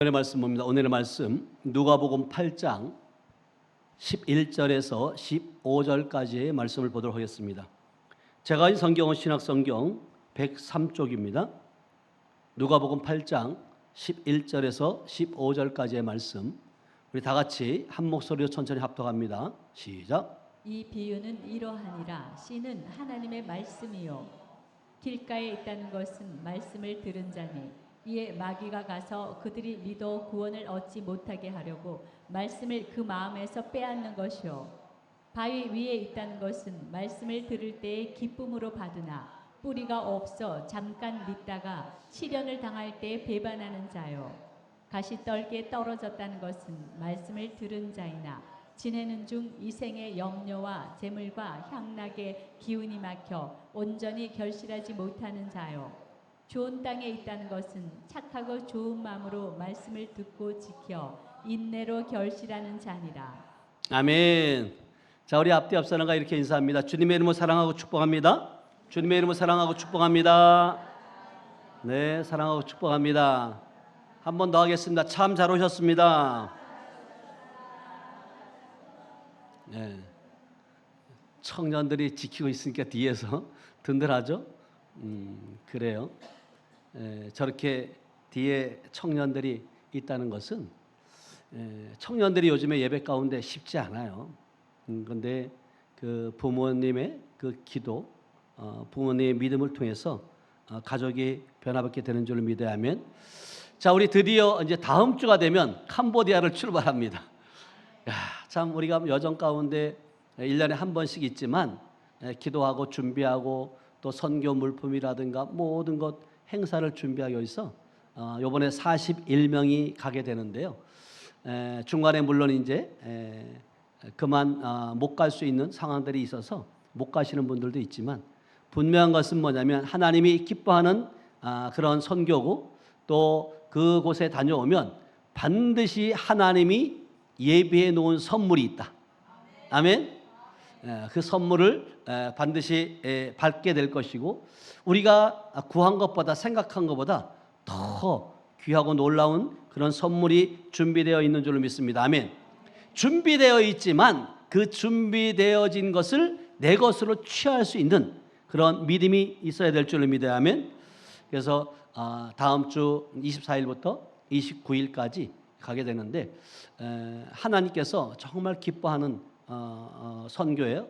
오늘의 말씀 봅니다. 오늘의 말씀 누가복음 8장 11절에서 15절까지의 말씀을 보도록 하겠습니다. 제가 인 성경은 신약성경 103쪽입니다. 누가복음 8장 11절에서 15절까지의 말씀, 우리 다 같이 한 목소리로 천천히 합독합니다. 시작. 이 비유는 이러하니라. 씨는 하나님의 말씀이요 길가에 있다는 것은 말씀을 들은 자니, 이에 마귀가 가서 그들이 믿어 구원을 얻지 못하게 하려고 말씀을 그 마음에서 빼앗는 것이요 바위 위에 있다는 것은 말씀을 들을 때에 기쁨으로 받으나 뿌리가 없어 잠깐 믿다가 시련을 당할 때 배반하는 자요 가시떨기에 떨어졌다는 것은 말씀을 들은 자이나 지내는 중 이 생의 염려와 재물과 향락에 기운이 막혀 온전히 결실하지 못하는 자요 좋은 땅에 있다는 것은 착하고 좋은 마음으로 말씀을 듣고 지켜 인내로 결실하는 자니라. 아멘. 자, 우리 앞뒤 앞사람과 이렇게 인사합니다. 주님의 이름으로 사랑하고 축복합니다. 주님의 이름으로 사랑하고 축복합니다. 네, 사랑하고 축복합니다. 한 번 더 하겠습니다. 참 잘 오셨습니다. 네, 청년들이 지키고 있으니까 뒤에서 든든하죠? 그래요. 저렇게 뒤에 청년들이 있다는 것은 청년들이 요즘에 예배 가운데 쉽지 않아요. 그런데 그 부모님의 그 기도, 부모님의 믿음을 통해서 가족이 변화받게 되는 줄을 믿어야 하면, 자, 우리 드디어 이제 다음 주가 되면 캄보디아를 출발합니다. 야, 참 우리가 여정 가운데 1년에 한 번씩 있지만 기도하고 준비하고 또 선교 물품이라든가 모든 것 행사를 준비하기 위해서 이번에 41명이 가게 되는데요. 중간에 물론 이제 그만 못 갈 수 있는 상황들이 있어서 못 가시는 분들도 있지만, 분명한 것은 뭐냐면 하나님이 기뻐하는 그런 선교고, 또 그곳에 다녀오면 반드시 하나님이 예비해 놓은 선물이 있다. 아멘. 그 선물을 반드시 받게 될 것이고, 우리가 구한 것보다 생각한 것보다 더 귀하고 놀라운 그런 선물이 준비되어 있는 줄로 믿습니다. 아멘. 준비되어 있지만 그 준비되어진 것을 내 것으로 취할 수 있는 그런 믿음이 있어야 될 줄로 믿어야 하면, 그래서 다음 주 24일부터 29일까지 가게 되는데, 하나님께서 정말 기뻐하는 선교예요.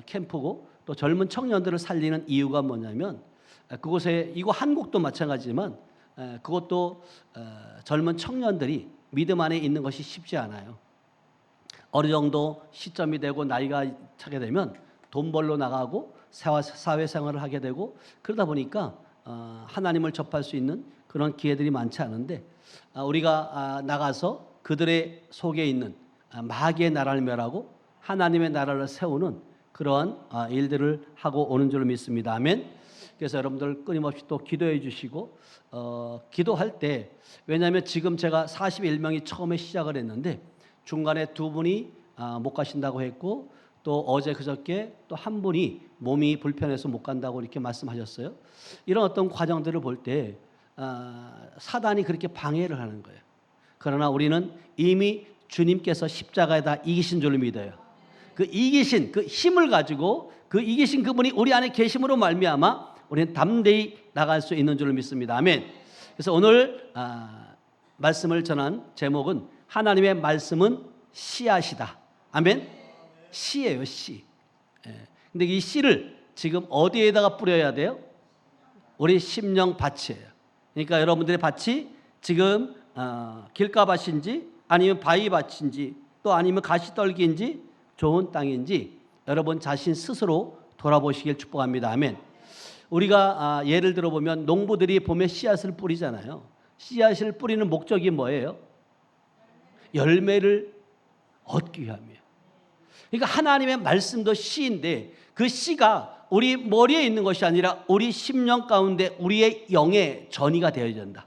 캠프고, 또 젊은 청년들을 살리는 이유가 뭐냐면, 그곳에, 이거 한국도 마찬가지지만 그것도 젊은 청년들이 믿음 안에 있는 것이 쉽지 않아요. 어느 정도 시점이 되고 나이가 차게 되면 돈 벌러 나가고 사회생활을 하게 되고, 그러다 보니까 하나님을 접할 수 있는 그런 기회들이 많지 않은데, 우리가 나가서 그들의 속에 있는 마귀의 나라를 멸하고 하나님의 나라를 세우는 그러한 일들을 하고 오는 줄로 믿습니다. 아멘. 그래서 여러분들 끊임없이 또 기도해 주시고, 기도할 때, 왜냐하면 지금 제가 41명이 처음에 시작을 했는데 중간에 두 분이 못 가신다고 했고, 또 어제 그저께 또 한 분이 몸이 불편해서 못 간다고 이렇게 말씀하셨어요. 이런 어떤 과정들을 볼 때 사단이 그렇게 방해를 하는 거예요. 그러나 우리는 이미 주님께서 십자가에다 이기신 줄로 믿어요. 그 이기신 그 힘을 가지고, 그 이기신 그분이 우리 안에 계심으로 말미암아 우리는 담대히 나갈 수 있는 줄로 믿습니다. 아멘. 그래서 오늘 말씀을 전한 제목은 하나님의 말씀은 씨앗이다. 아멘. 씨예요, 씨. 근데 이 씨를 지금 어디에다가 뿌려야 돼요? 우리 심령 밭이에요. 그러니까 여러분들의 밭이 지금 길가밭인지 아니면 바위밭인지 또 아니면 가시떨기인지 좋은 땅인지 여러분 자신 스스로 돌아보시길 축복합니다. 아멘. 우리가 예를 들어보면 농부들이 봄에 씨앗을 뿌리잖아요. 씨앗을 뿌리는 목적이 뭐예요? 열매를 얻기 위함이에요. 그러니까 하나님의 말씀도 씨인데, 그 씨가 우리 머리에 있는 것이 아니라 우리 심령 가운데 우리의 영에 전이가 되어야 된다.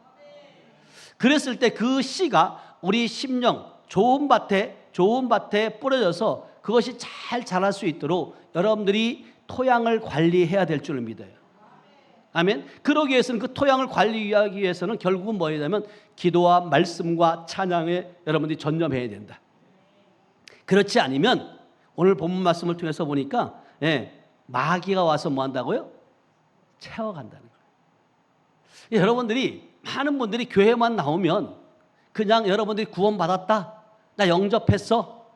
그랬을 때 그 씨가 우리 심령 좋은 밭에 뿌려져서 그것이 잘 자랄 수 있도록 여러분들이 토양을 관리해야 될 줄을 믿어요. 아멘. 그러기 위해서는 그 토양을 관리하기 위해서는 결국은 뭐해야 되면 기도와 말씀과 찬양에 여러분들이 전념해야 된다. 그렇지 않으면 오늘 본문 말씀을 통해서 보니까 마귀가 와서 뭐 한다고요? 채워간다는 거예요. 여러분들이 많은 분들이 교회만 나오면 그냥 여러분들이 구원받았다, 나 영접했어,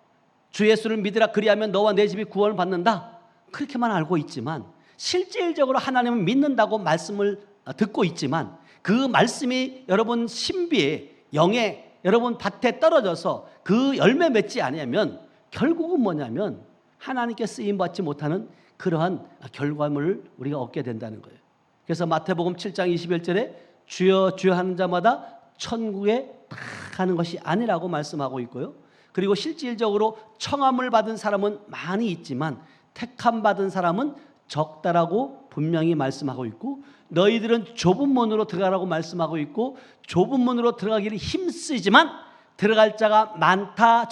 주 예수를 믿으라, 그리하면 너와 내 집이 구원을 받는다, 그렇게만 알고 있지만 실질적으로 하나님을 믿는다고 말씀을 듣고 있지만 그 말씀이 여러분 신비에 영에 여러분 밭에 떨어져서 그 열매 맺지 않으면 결국은 뭐냐면 하나님께 쓰임받지 못하는 그러한 결과물을 우리가 얻게 된다는 거예요. 그래서 마태복음 7장 21절에 주여 주여 하는 자마다 천국에 다 가는 것이 아니라고 말씀하고 있고요. 그리고 실질적으로 청함을 받은 사람은 많이 있지만 택함 받은 사람은 적다라고 분명히 말씀하고 있고, 너희들은 좁은 문으로 들어가라고 말씀하고 있고, 좁은 문으로 들어가기를 힘쓰지만 들어갈 자가 많다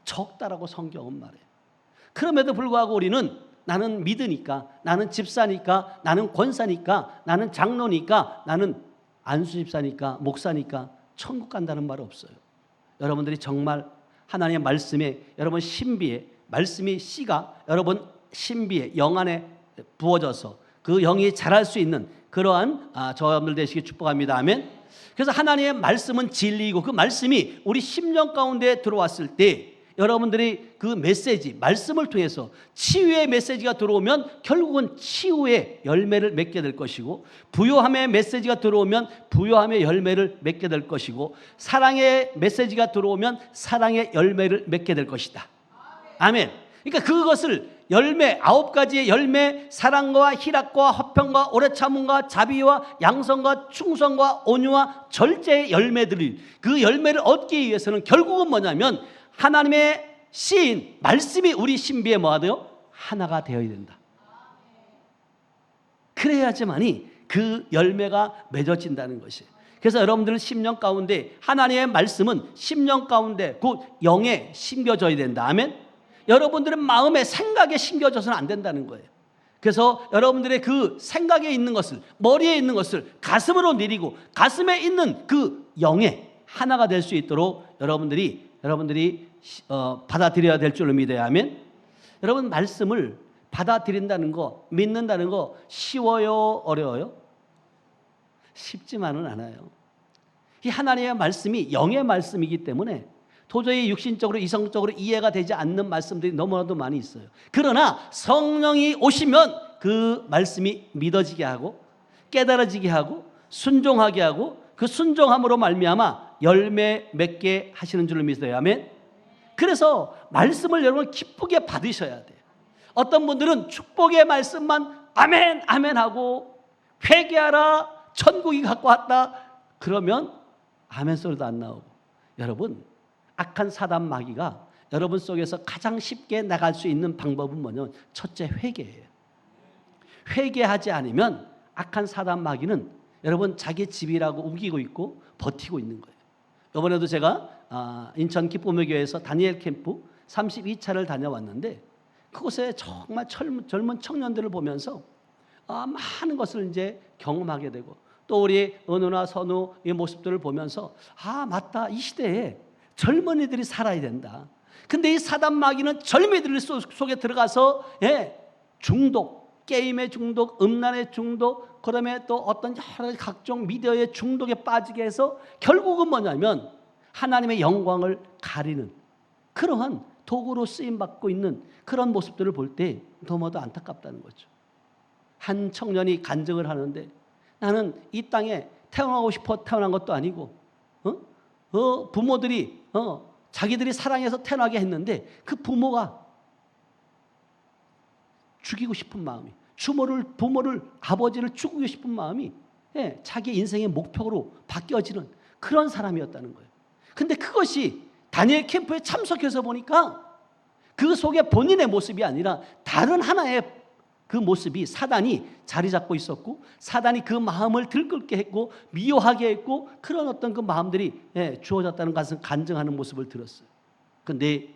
적다라고 성경은 말해요. 그럼에도 불구하고 우리는 나는 믿으니까, 나는 집사니까, 나는 권사니까, 나는 장로니까, 나는 안수집사니까, 목사니까 천국 간다는 말 없어요. 여러분들이 정말 하나님의 말씀에 여러분 신비에 말씀이 씨가 여러분 신비에 영 안에 부어져서 그 영이 자랄 수 있는 그러한 저여러분들 되시기 축복합니다. 아멘. 그래서 하나님의 말씀은 진리이고 그 말씀이 우리 심령 가운데 들어왔을 때 여러분들이 그 메시지 말씀을 통해서 치유의 메시지가 들어오면 결국은 치유의 열매를 맺게 될 것이고, 부요함의 메시지가 들어오면 부요함의 열매를 맺게 될 것이고, 사랑의 메시지가 들어오면 사랑의 열매를 맺게 될 것이다. 아멘. 그러니까 그것을 열매, 9가지의 열매, 사랑과 희락과 화평과 오래 참음과 자비와 양성과 충성과 온유와 절제의 열매들이, 그 열매를 얻기 위해서는 결국은 뭐냐면 하나님의 씨인 말씀이 우리 신비에 뭐가 돼요? 하나가 되어야 된다. 그래야지만이 그 열매가 맺어진다는 것이에요. 그래서 여러분들 심령 가운데 하나님의 말씀은 심령 가운데 곧 영에 심겨져야 된다. 아멘. 여러분들은 마음에 생각에 심겨져서는 안 된다는 거예요. 그래서 여러분들의 그 생각에 있는 것을, 머리에 있는 것을 가슴으로 내리고 가슴에 있는 그 영에 하나가 될 수 있도록 여러분들이 받아들여야 될 줄로 믿어야 하면, 여러분 말씀을 받아들인다는 거, 믿는다는 거 쉬워요, 어려워요? 쉽지만은 않아요. 이 하나님의 말씀이 영의 말씀이기 때문에 도저히 육신적으로 이성적으로 이해가 되지 않는 말씀들이 너무나도 많이 있어요. 그러나 성령이 오시면 그 말씀이 믿어지게 하고 깨달아지게 하고 순종하게 하고 그 순종함으로 말미암아 열매 맺게 하시는 줄을 믿어요. 아멘. 그래서 말씀을 여러분 기쁘게 받으셔야 돼요. 어떤 분들은 축복의 말씀만 아멘 아멘 하고 회개하라 천국이 갖고 왔다 그러면 아멘 소리도 안 나오고, 여러분 악한 사단 마귀가 여러분 속에서 가장 쉽게 나갈 수 있는 방법은 뭐냐면 첫째 회개예요. 회개하지 않으면 악한 사단 마귀는 여러분 자기 집이라고 우기고 있고 버티고 있는 거예요. 이번에도 제가 인천 기쁨의 교회에서 다니엘 캠프 32차를 다녀왔는데 그곳에 정말 젊은 청년들을 보면서 많은 것을 이제 경험하게 되고, 또 우리 은우나 선우의 모습들을 보면서 맞다, 이 시대에 젊은이들이 살아야 된다. 근데 이 사단 마귀는 젊은이들 속에 들어가서 중독, 게임의 중독, 음란의 중독, 그다음에 또 어떤 여러 각종 미디어의 중독에 빠지게 해서 결국은 뭐냐면 하나님의 영광을 가리는 그러한 도구로 쓰임받고 있는 그런 모습들을 볼 때 너무도 안타깝다는 거죠. 한 청년이 간증을 하는데, 나는 이 땅에 태어나고 싶어 태어난 것도 아니고 부모들이 자기들이 사랑해서 태어나게 했는데 그 부모가 죽이고 싶은 마음이, 부모를 아버지를 죽이고 싶은 마음이 자기 인생의 목표로 바뀌어지는 그런 사람이었다는 거예요. 근데 그것이 다니엘 캠프에 참석해서 보니까 그 속에 본인의 모습이 아니라 다른 하나의 그 모습이 사단이 자리 잡고 있었고, 사단이 그 마음을 들끓게 했고 미워하게 했고, 그런 어떤 그 마음들이 주어졌다는 것을 간증하는 모습을 들었어요. 그런데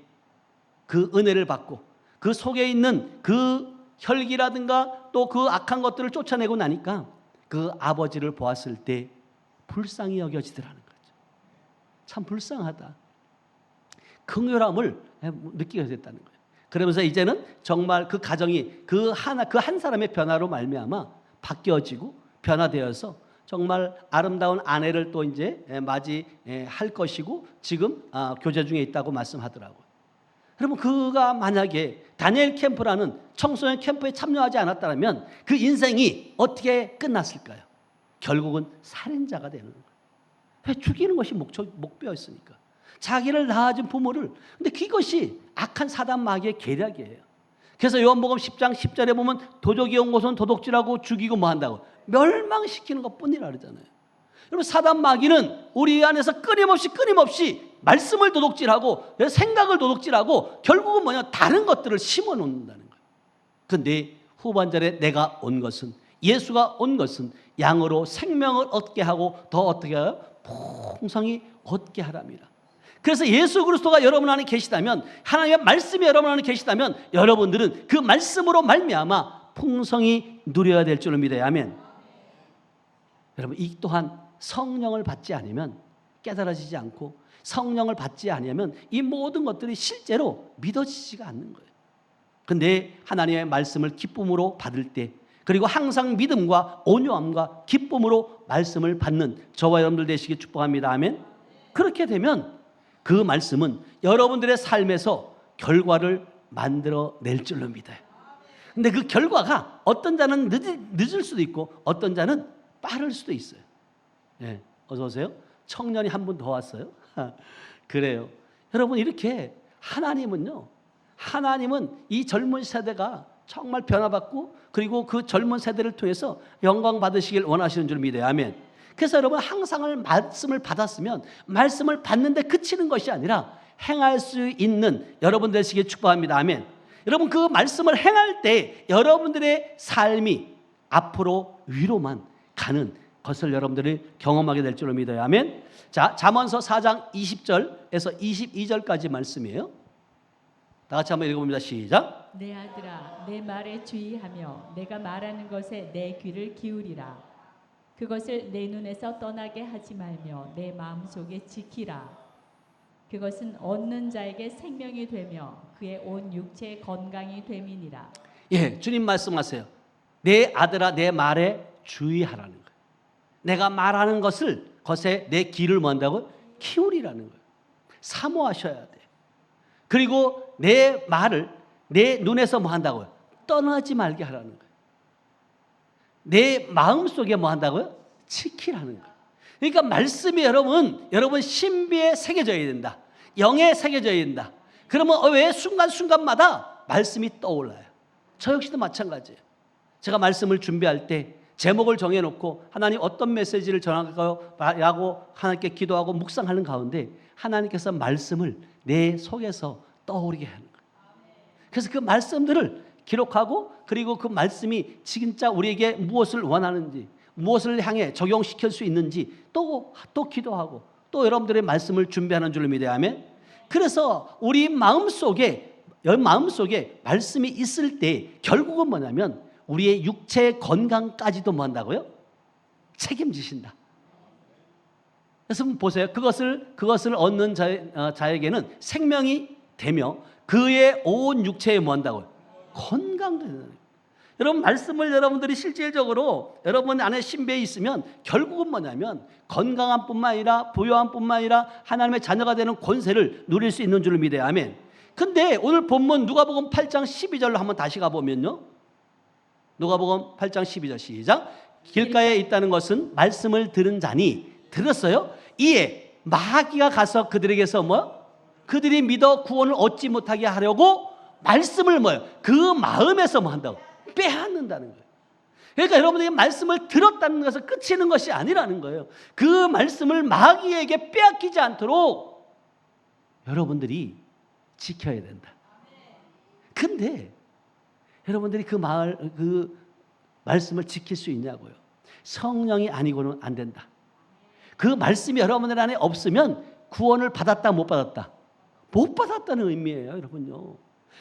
그 은혜를 받고 그 속에 있는 그 혈기라든가 또 그 악한 것들을 쫓아내고 나니까 그 아버지를 보았을 때 불쌍히 여겨지더라는 거죠. 참 불쌍하다. 긍휼함을 느끼게 됐다는 거예요. 그러면서 이제는 정말 그 가정이 그 한 사람의 변화로 말미암아 바뀌어지고 변화되어서 정말 아름다운 아내를 또 이제 맞이할 것이고 지금 교제 중에 있다고 말씀하더라고요. 그러면 그가 만약에 다니엘 캠프라는 청소년 캠프에 참여하지 않았다면 그 인생이 어떻게 끝났을까요? 결국은 살인자가 되는 거예요. 왜? 죽이는 것이 목표였으니까. 자기를 낳아준 부모를. 근데 그것이 악한 사단 마귀의 계략이에요. 그래서 요한복음 10장 10절에 보면 도적이 온 곳은 도둑질하고 죽이고 뭐 한다고 멸망시키는 것뿐이라 그러잖아요. 여러분, 사단 마귀는 우리 안에서 끊임없이 말씀을 도둑질하고 생각을 도둑질하고 결국은 뭐냐, 다른 것들을 심어 놓는다는 거예요. 그런데 후반절에 내가 온 것은, 예수가 온 것은 양으로 생명을 얻게 하고 더 어떻게 해요? 풍성히 얻게 하랍니다. 그래서 예수 그리스도가 여러분 안에 계시다면, 하나님의 말씀이 여러분 안에 계시다면 여러분들은 그 말씀으로 말미암아 풍성히 누려야 될 줄을 믿어야. 아멘. 여러분, 이 또한 성령을 받지 않으면 깨달아지지 않고 성령을 받지 않으면 이 모든 것들이 실제로 믿어지지가 않는 거예요. 그런데 하나님의 말씀을 기쁨으로 받을 때, 그리고 항상 믿음과 온유함과 기쁨으로 말씀을 받는 저와 여러분들 되시길 축복합니다. 아멘. 그렇게 되면 그 말씀은 여러분들의 삶에서 결과를 만들어낼 줄로 믿어요. 근데 그 결과가 어떤 자는 늦을 수도 있고 어떤 자는 빠를 수도 있어요. 네, 어서 오세요. 청년이 한 분 더 왔어요. 그래요. 여러분, 이렇게 하나님은 이 젊은 세대가 정말 변화받고 그리고 그 젊은 세대를 통해서 영광 받으시길 원하시는 줄 믿어요. 아멘. 그래서 여러분, 항상 말씀을 받았으면 말씀을 받는데 그치는 것이 아니라 행할 수 있는 여러분 되시길 축복합니다. 아멘. 여러분, 그 말씀을 행할 때 여러분들의 삶이 앞으로 위로만 가는 것을 여러분들이 경험하게 될 줄로 믿어요. 아멘. 자, 잠언서 4장 20절에서 22절까지 말씀이에요. 다 같이 한번 읽어봅니다. 시작. 내 아들아, 내 말에 주의하며 내가 말하는 것에 내 귀를 기울이라. 그것을 내 눈에서 떠나게 하지 말며 내 마음속에 지키라. 그것은 얻는 자에게 생명이 되며 그의 온 육체의 건강이 됨이니라. 예, 주님 말씀하세요. 내 아들아, 내 말에 주의하라는 거예요. 내가 말하는 것에 내 귀를 뭐 한다고요? 키우리라는 거예요. 사모하셔야 돼. 그리고 내 말을 내 눈에서 뭐 한다고요? 떠나지 말게 하라는 거예요. 내 마음속에 뭐 한다고요? 지키라는 거예요. 그러니까 말씀이 여러분 신비에 새겨져야 된다. 영에 새겨져야 된다. 그러면 왜 순간순간마다 말씀이 떠올라요. 저 역시도 마찬가지예요. 제가 말씀을 준비할 때 제목을 정해놓고 하나님 어떤 메시지를 전할까요? 라고 하나님께 기도하고 묵상하는 가운데 하나님께서 말씀을 내 속에서 떠오르게 하는 거예요. 그래서 그 말씀들을 기록하고 그리고 그 말씀이 진짜 우리에게 무엇을 원하는지, 무엇을 향해 적용시킬 수 있는지 또 기도하고 또 여러분들의 말씀을 준비하는 줄로 믿어야. 아멘. 그래서 우리 마음속에 말씀이 있을 때 결국은 뭐냐면 우리의 육체의 건강까지도 뭐 한다고요? 책임지신다. 그래서 보세요. 그것을 얻는 자에게는 생명이 되며 그의 온 육체에 뭐 한다고요? 건강도 된다. 여러분, 말씀을 여러분들이 실질적으로 여러분 안에 신비에 있으면 결국은 뭐냐면 건강한 뿐만 아니라 부요한 뿐만 아니라 하나님의 자녀가 되는 권세를 누릴 수 있는 줄을 믿어요. 아멘. 근데 오늘 본문 누가복음 8장 12절로 한번 다시 가보면요. 누가복음 8장 12절 시작. 길가에 있다는 것은 말씀을 들은 자니 들었어요. 이에 마귀가 가서 그들에게서 그들이 믿어 구원을 얻지 못하게 하려고 말씀을 그 마음에서 한다고 빼앗는다는 거예요. 그러니까 여러분들이 말씀을 들었다는 것은 끝이는 것이 아니라는 거예요. 그 말씀을 마귀에게 빼앗기지 않도록 여러분들이 지켜야 된다. 근데 여러분들이 그 말씀을 지킬 수 있냐고요. 성령이 아니고는 안 된다. 그 말씀이 여러분들 안에 없으면 구원을 받았다 못 받았다? 못 받았다는 의미예요. 여러분요.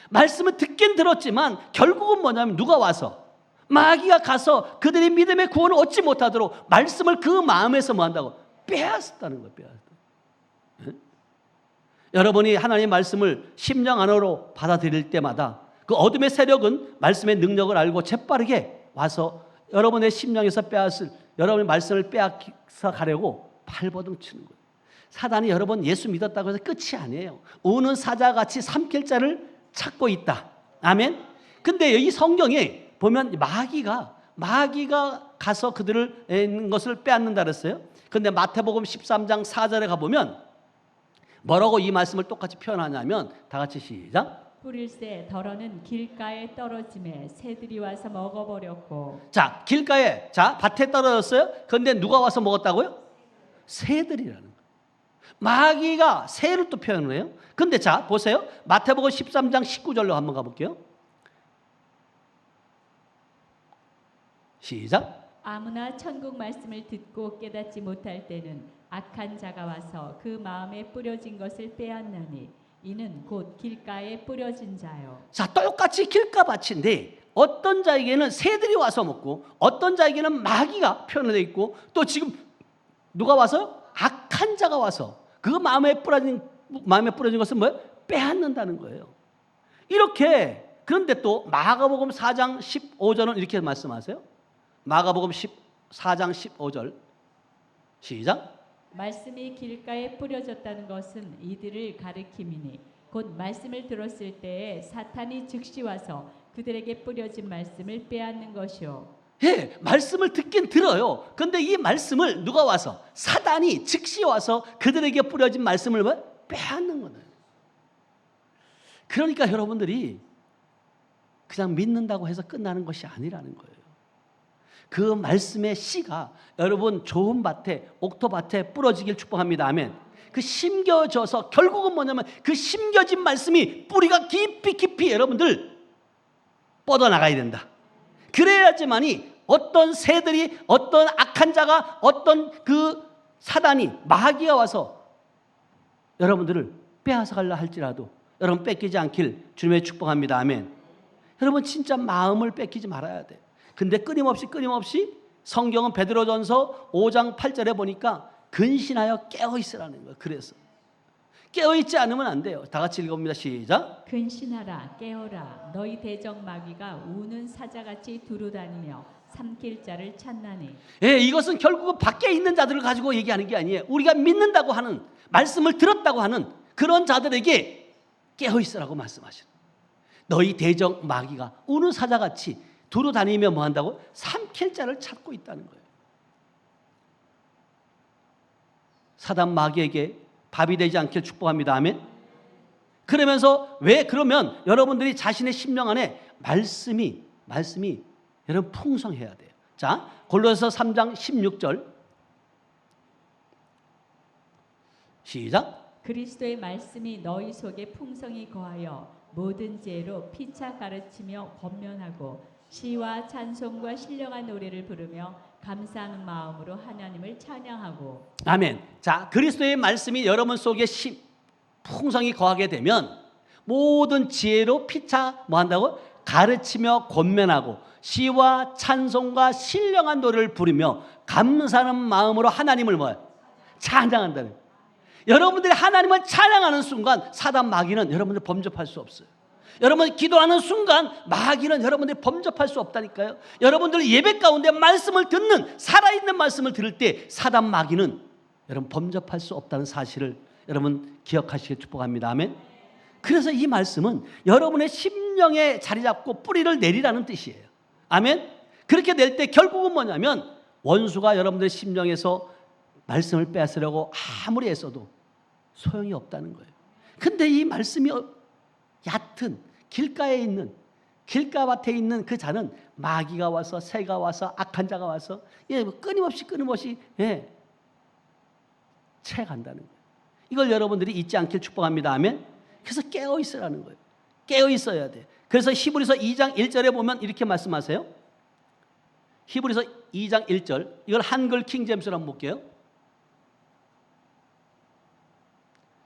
말씀을 듣긴 들었지만 결국은 뭐냐면 누가 와서 마귀가 가서 그들이 믿음의 구원을 얻지 못하도록 말씀을 그 마음에서 뭐 한다고? 빼앗았다는 거예요. 빼앗았다. 예? 여러분이 하나님의 말씀을 심령 안으로 받아들일 때마다 그 어둠의 세력은 말씀의 능력을 알고 재빠르게 와서 여러분의 심령에서 빼앗을 여러분의 말씀을 빼앗아 가려고 발버둥 치는 거예요. 사단이 여러분 예수 믿었다고 해서 끝이 아니에요. 우는 사자같이 삼킬 자를 찾고 있다. 아멘. 근데 이 성경에 보면 마귀가 가서 그들을 있는 것을 빼앗는다 그랬어요. 근데 마태복음 13장 4절에 가보면 뭐라고 이 말씀을 똑같이 표현하냐면 다 같이 시작. 뿌릴새 덜어는 길가에 떨어짐에 새들이 와서 먹어버렸고. 자, 길가에, 자, 밭에 떨어졌어요. 근데 누가 와서 먹었다고요? 새들이라는 거예요. 마귀가 새를 또 표현을 해요. 근데 자, 보세요. 마태복음 13장 19절로 한번 가볼게요. 시작. 아무나 천국 말씀을 듣고 깨닫지 못할 때는 악한 자가 와서 그 마음에 뿌려진 것을 빼앗나니 이는 곧 길가에 뿌려진 자요. 자, 똑같이 길가밭인데 어떤 자에게는 새들이 와서 먹고 어떤 자에게는 마귀가 표현되어 있고 또 지금 누가 와서 악한 자가 와서 그 마음에 뿌려진 것은 뭐예요? 빼앗는다는 거예요. 이렇게 그런데 또 마가복음 4장 15절은 이렇게 말씀하세요. 마가복음 4장 15절 시작. 말씀이 길가에 뿌려졌다는 것은 이들을 가리킴이니 곧 말씀을 들었을 때에 사탄이 즉시 와서 그들에게 뿌려진 말씀을 빼앗는 것이요. 예, 말씀을 듣긴 들어요. 근데 이 말씀을 누가 와서 사단이 즉시 와서 그들에게 뿌려진 말씀을 뭐? 빼앗는 거예요. 그러니까 여러분들이 그냥 믿는다고 해서 끝나는 것이 아니라는 거예요. 그 말씀의 씨가 여러분 좋은 밭에 옥토밭에 부러지길 축복합니다. 아멘. 그 심겨져서 결국은 뭐냐면 그 심겨진 말씀이 뿌리가 깊이 여러분들 뻗어나가야 된다. 그래야지만이 어떤 새들이 어떤 악한 자가 어떤 그 사단이 마귀가 와서 여러분들을 빼앗아 가려 할지라도 여러분 뺏기지 않길 주님의 축복합니다. 아멘. 여러분 진짜 마음을 뺏기지 말아야 돼. 근데 끊임없이 성경은 베드로전서 5장 8절에 보니까 근신하여 깨어 있으라는 거예요. 그래서 깨어 있지 않으면 안 돼요. 다 같이 읽어봅니다. 시작. 근신하라 깨어라 너희 대적 마귀가 우는 사자같이 두루다니며 삼킬 자를 찾나니. 예, 이것은 결국은 밖에 있는 자들을 가지고 얘기하는 게 아니에요. 우리가 믿는다고 하는 말씀을 들었다고 하는 그런 자들에게 깨어 있으라고 말씀하시는. 너희 대적 마귀가 우는 사자같이 두루 다니며 뭐 한다고? 삼킬 자를 찾고 있다는 거예요. 사단 마귀에게 밥이 되지 않길 축복합니다. 아멘. 그러면서 왜 그러면 여러분들이 자신의 심령 안에 말씀이 여러분 풍성해야 돼요. 자, 골로새서 3장 16절 시작. 그리스도의 말씀이 너희 속에 풍성히 거하여 모든 지혜로 피차 가르치며 권면하고 시와 찬송과 신령한 노래를 부르며 감사하는 마음으로 하나님을 찬양하고. 아멘. 자, 그리스도의 말씀이 여러분 속에 풍성히 거하게 되면 모든 지혜로 피차 뭐 한다고? 가르치며 권면하고 시와 찬송과 신령한 노래를 부르며 감사하는 마음으로 하나님을 뭐야? 찬양한다는 거예요. 여러분들이 하나님을 찬양하는 순간 사단 마귀는 여러분들 범접할 수 없어요. 여러분이 기도하는 순간 마귀는 여러분들이 범접할 수 없다니까요. 여러분들이 예배 가운데 말씀을 듣는 살아있는 말씀을 들을 때 사단 마귀는 여러분 범접할 수 없다는 사실을 여러분 기억하시길 축복합니다. 아멘. 그래서 이 말씀은 여러분의 심령에 자리 잡고 뿌리를 내리라는 뜻이에요. 아멘. 그렇게 낼 때 결국은 뭐냐면 원수가 여러분들의 심령에서 말씀을 빼앗으려고 아무리 애써도 소용이 없다는 거예요. 근데 이 말씀이 얕은 길가밭에 있는 그 자는 마귀가 와서 새가 와서 악한 자가 와서 끊임없이 채간다는 거예요. 이걸 여러분들이 잊지 않길 축복합니다. 아멘. 그래서 깨어 있으라는 거예요. 깨어 있어야 돼. 그래서 히브리서 2장 1절에 보면 이렇게 말씀하세요. 히브리서 2장 1절 이걸 한글 킹제임스로 한번 볼게요.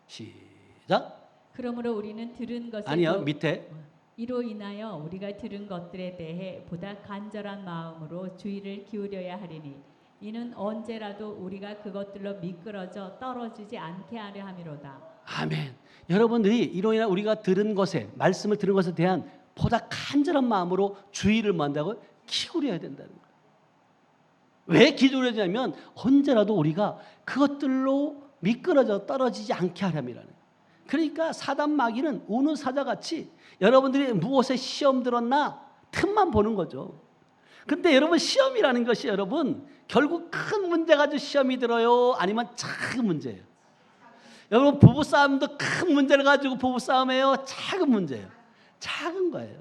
시작. 그러므로 우리는 들은 것을 아니요, 밑에 이로 인하여 우리가 들은 것들에 대해 보다 간절한 마음으로 주의를 기울여야 하리니 이는 언제라도 우리가 그것들로 미끄러져 떨어지지 않게 하려 함이로다. 아멘. 여러분들이 이로 인해 우리가 들은 것에, 말씀을 들은 것에 대한 보다 간절한 마음으로 주의를 만다고 기울여야 된다는 거예요. 왜 기울여지냐면 언제라도 우리가 그것들로 미끄러져 떨어지지 않게 하려면이라는 거예요. 그러니까 사단 마귀는 우는 사자같이 여러분들이 무엇에 시험 들었나 틈만 보는 거죠. 근데 여러분 시험이라는 것이 여러분 결국 큰 문제 가지고 시험이 들어요? 아니면 작은 문제예요? 여러분 부부싸움도 큰 문제를 가지고 부부싸움이에요? 작은 문제예요? 작은 거예요.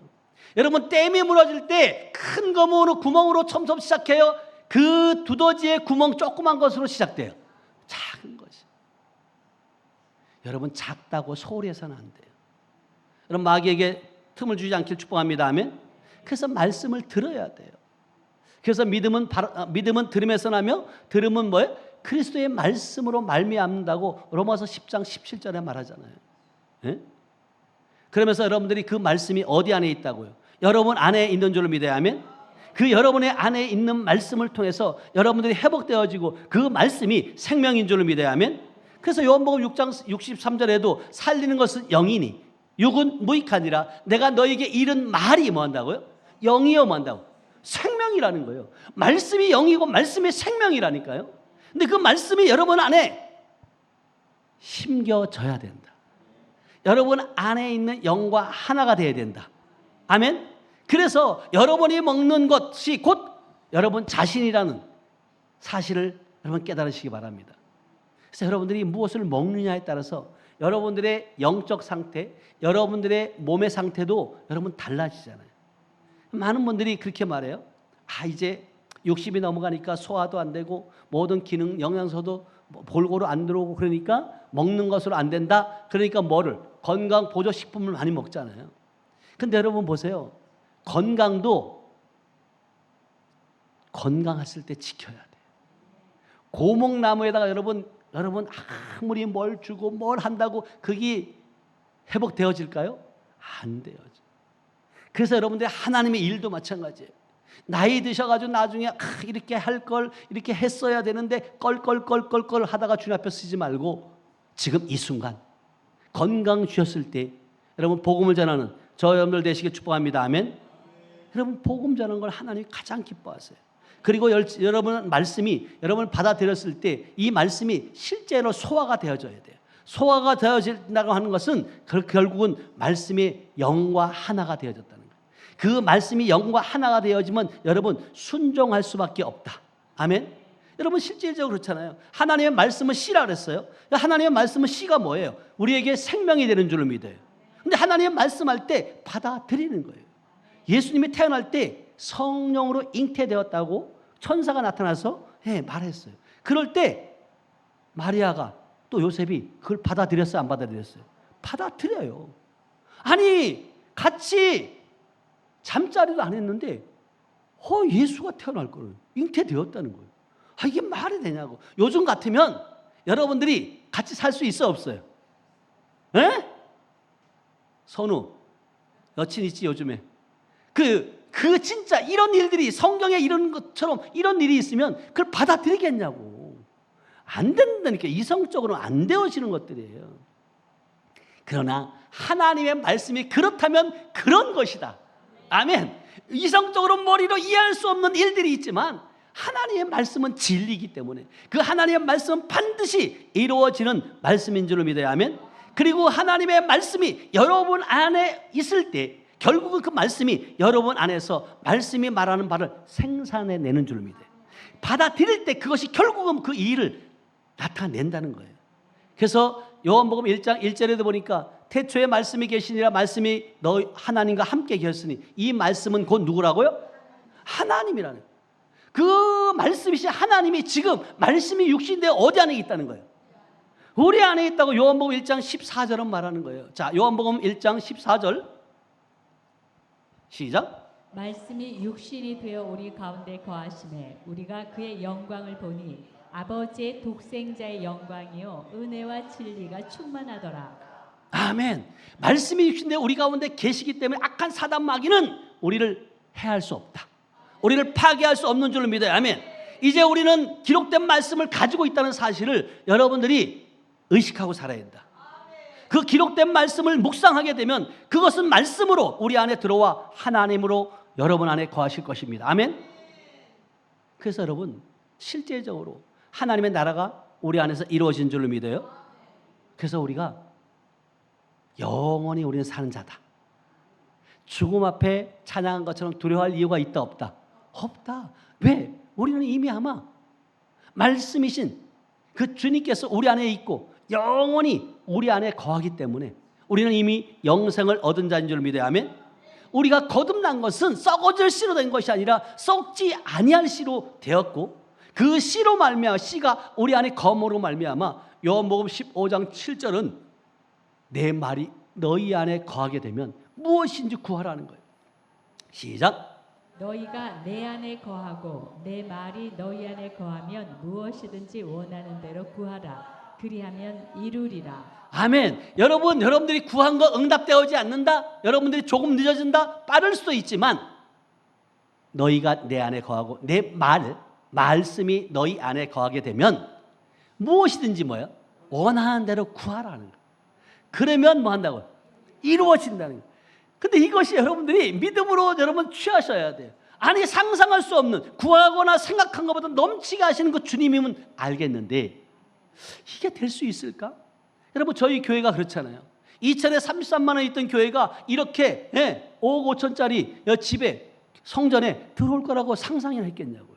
여러분 댐이 무너질 때 큰 구멍으로 처음 시작해요? 그 두더지의 구멍 조그만 것으로 시작돼요? 작은 것이. 여러분 작다고 소홀히 해서는 안 돼요. 여러분 마귀에게 틈을 주지 않길 축복합니다. 아멘. 그래서 말씀을 들어야 돼요. 그래서 믿음은 들음에서 나며 들음은 뭐예요? 그리스도의 말씀으로 말미암는다고 로마서 10장 17절에 말하잖아요. 예? 그러면서 여러분들이 그 말씀이 어디 안에 있다고요? 여러분 안에 있는 줄로 믿어야 하면 그 여러분의 안에 있는 말씀을 통해서 여러분들이 회복되어지고 그 말씀이 생명인 줄로 믿어야 하면 그래서 요한복음 6장 63절에도 살리는 것은 영이니 육은 무익하니라 내가 너에게 이른 말이 뭐 한다고요? 영이요 뭐 한다고? 생명이라는 거예요. 말씀이 영이고 말씀이 생명이라니까요. 근데 그 말씀이 여러분 안에 심겨져야 된다. 여러분 안에 있는 영과 하나가 돼야 된다. 아멘. 그래서 여러분이 먹는 것이 곧 여러분 자신이라는 사실을 여러분 깨달으시기 바랍니다. 그래서 여러분들이 무엇을 먹느냐에 따라서 여러분들의 영적 상태, 여러분들의 몸의 상태도 여러분 달라지잖아요. 많은 분들이 그렇게 말해요. 이제 60이 넘어가니까 소화도 안 되고 모든 기능, 영양소도 골고루 안 들어오고 그러니까 먹는 것으로 안 된다. 그러니까 뭐를? 건강 보조식품을 많이 먹잖아요. 근데 여러분 보세요. 건강도 건강했을 때 지켜야 돼요. 고목나무에다가 여러분 아무리 뭘 주고 뭘 한다고 그게 회복되어질까요? 안 돼요. 그래서 여러분들 하나님의 일도 마찬가지예요. 나이 드셔가지고 나중에 이렇게 할 걸 이렇게 했어야 되는데 껄껄껄껄 하다가 주님 앞에 쓰지 말고 지금 이 순간 건강 주셨을 때 여러분 복음을 전하는 저 여러분들 되시길 축복합니다. 아멘. 여러분 복음 전하는 걸 하나님이 가장 기뻐하세요. 그리고 여러분 말씀이 여러분을 받아들였을 때 이 말씀이 실제로 소화가 되어져야 돼요. 소화가 되어진다고 하는 것은 결국은 말씀의 영과 하나가 되어졌다는 거예요. 그 말씀이 영과 하나가 되어지면 여러분 순종할 수밖에 없다. 아멘. 여러분 실질적으로 그렇잖아요. 하나님의 말씀은 씨라 그랬어요. 하나님의 말씀은 씨가 뭐예요? 우리에게 생명이 되는 줄을 믿어요. 근데 하나님의 말씀할 때 받아들이는 거예요. 예수님이 태어날 때 성령으로 잉태되었다고 천사가 나타나서 말했어요. 그럴 때 마리아가 또 요셉이 그걸 받아들였어요? 안 받아들였어요? 받아들여요. 아니 같이 잠자리도 안 했는데 예수가 태어날 거를 잉태되었다는 거예요. 이게 말이 되냐고. 요즘 같으면 여러분들이 같이 살 수 있어 없어요? 에? 선우 여친 있지 요즘에 그 진짜 이런 일들이 성경에 이런 것처럼 이런 일이 있으면 그걸 받아들이겠냐고. 안 된다니까. 이성적으로는 안 되어지는 것들이에요. 그러나 하나님의 말씀이 그렇다면 그런 것이다. 아멘. 이성적으로 머리로 이해할 수 없는 일들이 있지만 하나님의 말씀은 진리이기 때문에 그 하나님의 말씀은 반드시 이루어지는 말씀인 줄로 믿어야 하면 그리고 하나님의 말씀이 여러분 안에 있을 때 결국은 그 말씀이 여러분 안에서 말씀이 말하는 바를 생산해내는 줄로 믿어요. 받아들일 때 그것이 결국은 그 일을 나타낸다는 거예요. 그래서 요한복음 1장 1절에도 보니까 태초에 말씀이 계시니라 말씀이 너 하나님과 함께 계셨으니 이 말씀은 곧 누구라고요? 하나님이라는 거예요. 그 말씀이신 하나님이 지금 말씀이 육신되어 어디 안에 있다는 거예요? 우리 안에 있다고 요한복음 1장 14절은 말하는 거예요. 자, 요한복음 1장 14절 시작. 말씀이 육신이 되어 우리 가운데 거하심에 우리가 그의 영광을 보니 아버지의 독생자의 영광이요 은혜와 진리가 충만하더라. 아멘. 말씀이 육신되어 우리 가운데 계시기 때문에 악한 사단 마귀는 우리를 해할 수 없다. 우리를 파괴할 수 없는 줄로 믿어요. 아멘. 이제 우리는 기록된 말씀을 가지고 있다는 사실을 여러분들이 의식하고 살아야 된다. 그 기록된 말씀을 묵상하게 되면 그것은 말씀으로 우리 안에 들어와 하나님으로 여러분 안에 거하실 것입니다. 아멘. 그래서 여러분 실제적으로 하나님의 나라가 우리 안에서 이루어진 줄로 믿어요. 그래서 우리가 영원히 우리는 사는 자다. 죽음 앞에 찬양한 것처럼 두려워할 이유가 있다 없다? 없다. 왜? 우리는 이미 아마 말씀이신 그 주님께서 우리 안에 있고 영원히 우리 안에 거하기 때문에 우리는 이미 영생을 얻은 자인 줄 믿어야 하면, 우리가 거듭난 것은 썩어질 씨로 된 것이 아니라 썩지 아니할 씨로 되었고, 그 씨로 말미암아 씨가 우리 안에 거함으로 말미암아 요한복음 15장 7절은 내 말이 너희 안에 거하게 되면 무엇인지 구하라는 거예요. 시작. 너희가 내 안에 거하고 내 말이 너희 안에 거하면 무엇이든지 원하는 대로 구하라. 그리하면 이루리라. 아멘. 여러분들이 구한 거 응답되어지 않는다? 여러분들이 조금 늦어진다? 빠를 수도 있지만 너희가 내 안에 거하고 내 말씀이 너희 안에 거하게 되면 무엇이든지 뭐야? 원하는 대로 구하라는 거예요. 그러면 뭐 한다고요? 이루어진다는 거예요. 근데 이것이 여러분들이 믿음으로 여러분 취하셔야 돼요. 아니 상상할 수 없는, 구하거나 생각한 것보다 넘치게 하시는 그 주님이면 알겠는데 이게 될 수 있을까? 여러분 저희 교회가 그렇잖아요. 2천에 33만 원 있던 교회가 이렇게 5억 5천짜리 집에 성전에 들어올 거라고 상상이나 했겠냐고요.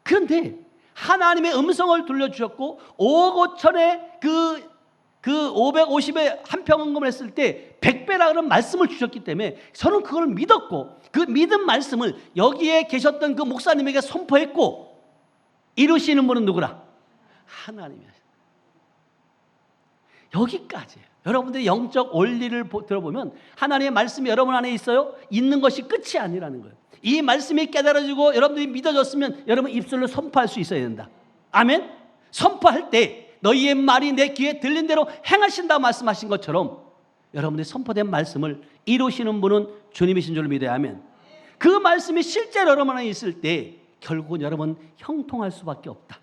그런데 하나님의 음성을 들려주셨고 5억 5천에 그 550에 한 평원금을 했을 때 100배라 그런 말씀을 주셨기 때문에 저는 그걸 믿었고, 그 믿은 말씀을 여기에 계셨던 그 목사님에게 선포했고, 이루시는 분은 누구라? 하나님이야. 여기까지예요. 여러분들의 영적 원리를 들어보면 하나님의 말씀이 여러분 안에 있어요. 있는 것이 끝이 아니라는 거예요. 이 말씀이 깨달아지고 여러분들이 믿어졌으면 여러분 입술로 선포할 수 있어야 된다. 아멘. 선포할 때 너희의 말이 내 귀에 들린 대로 행하신다 말씀하신 것처럼 여러분들이 선포된 말씀을 이루시는 분은 주님이신 줄 믿어야 하면, 그 말씀이 실제로 여러분 안에 있을 때 결국은 여러분 형통할 수밖에 없다.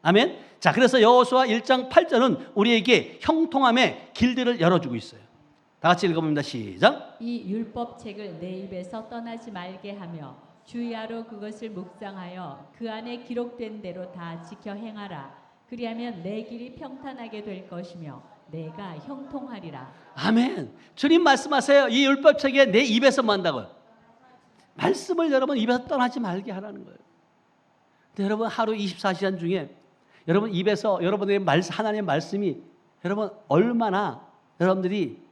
아멘. 자, 그래서 여호수아 1장 8절은 우리에게 형통함의 길들을 열어주고 있어요. 다 같이 읽어봅니다. 시작. 이 율법책을 내 입에서 떠나지 말게 하며 주야로 그것을 묵상하여 그 안에 기록된 대로 다 지켜 행하라. 그리하면 내 길이 평탄하게 될 것이며 내가 형통하리라. 아멘. 주님 말씀하세요. 이 율법책에 내 입에서 뭐 한다고요? 말씀을 여러분 입에서 떠나지 말게 하라는 거예요. 근데 여러분 하루 24시간 중에 여러분 입에서 여러분의 하나님의 말씀이 여러분 여러분들이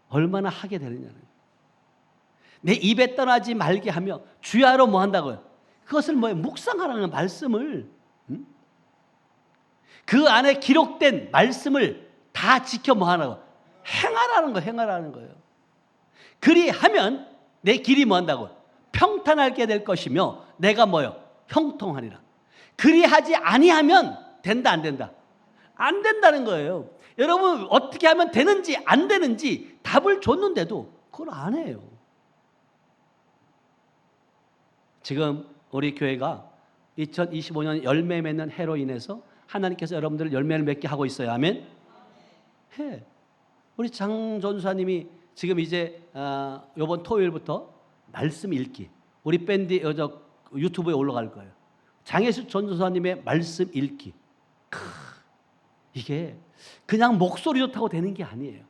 얼마나 하게 되느냐는 거예요. 내 입에 떠나지 말게 하며 주야로 뭐 한다고요? 그것을 뭐예요? 묵상하라는 말씀을, 그 안에 기록된 말씀을 다 지켜 뭐 하라고? 행하라는 거예요. 그리하면 내 길이 뭐 한다고? 평탄하게 될 것이며 내가 뭐요? 형통하리라. 그리하지 아니하면 된다 안 된다? 안 된다는 거예요. 여러분 어떻게 하면 되는지 안 되는지 답을 줬는데도 그걸 안 해요. 지금 우리 교회가 2025년 열매 맺는 해로 인해서 하나님께서 여러분들을 열매를 맺게 하고 있어요. 아멘. 해. 우리 장 전사님이 지금 이제 이번 토요일부터 말씀 읽기, 우리 밴드 유튜브에 올라갈 거예요. 장혜수 전도사님의 말씀 읽기. 이게 그냥 목소리 좋다고 되는 게 아니에요.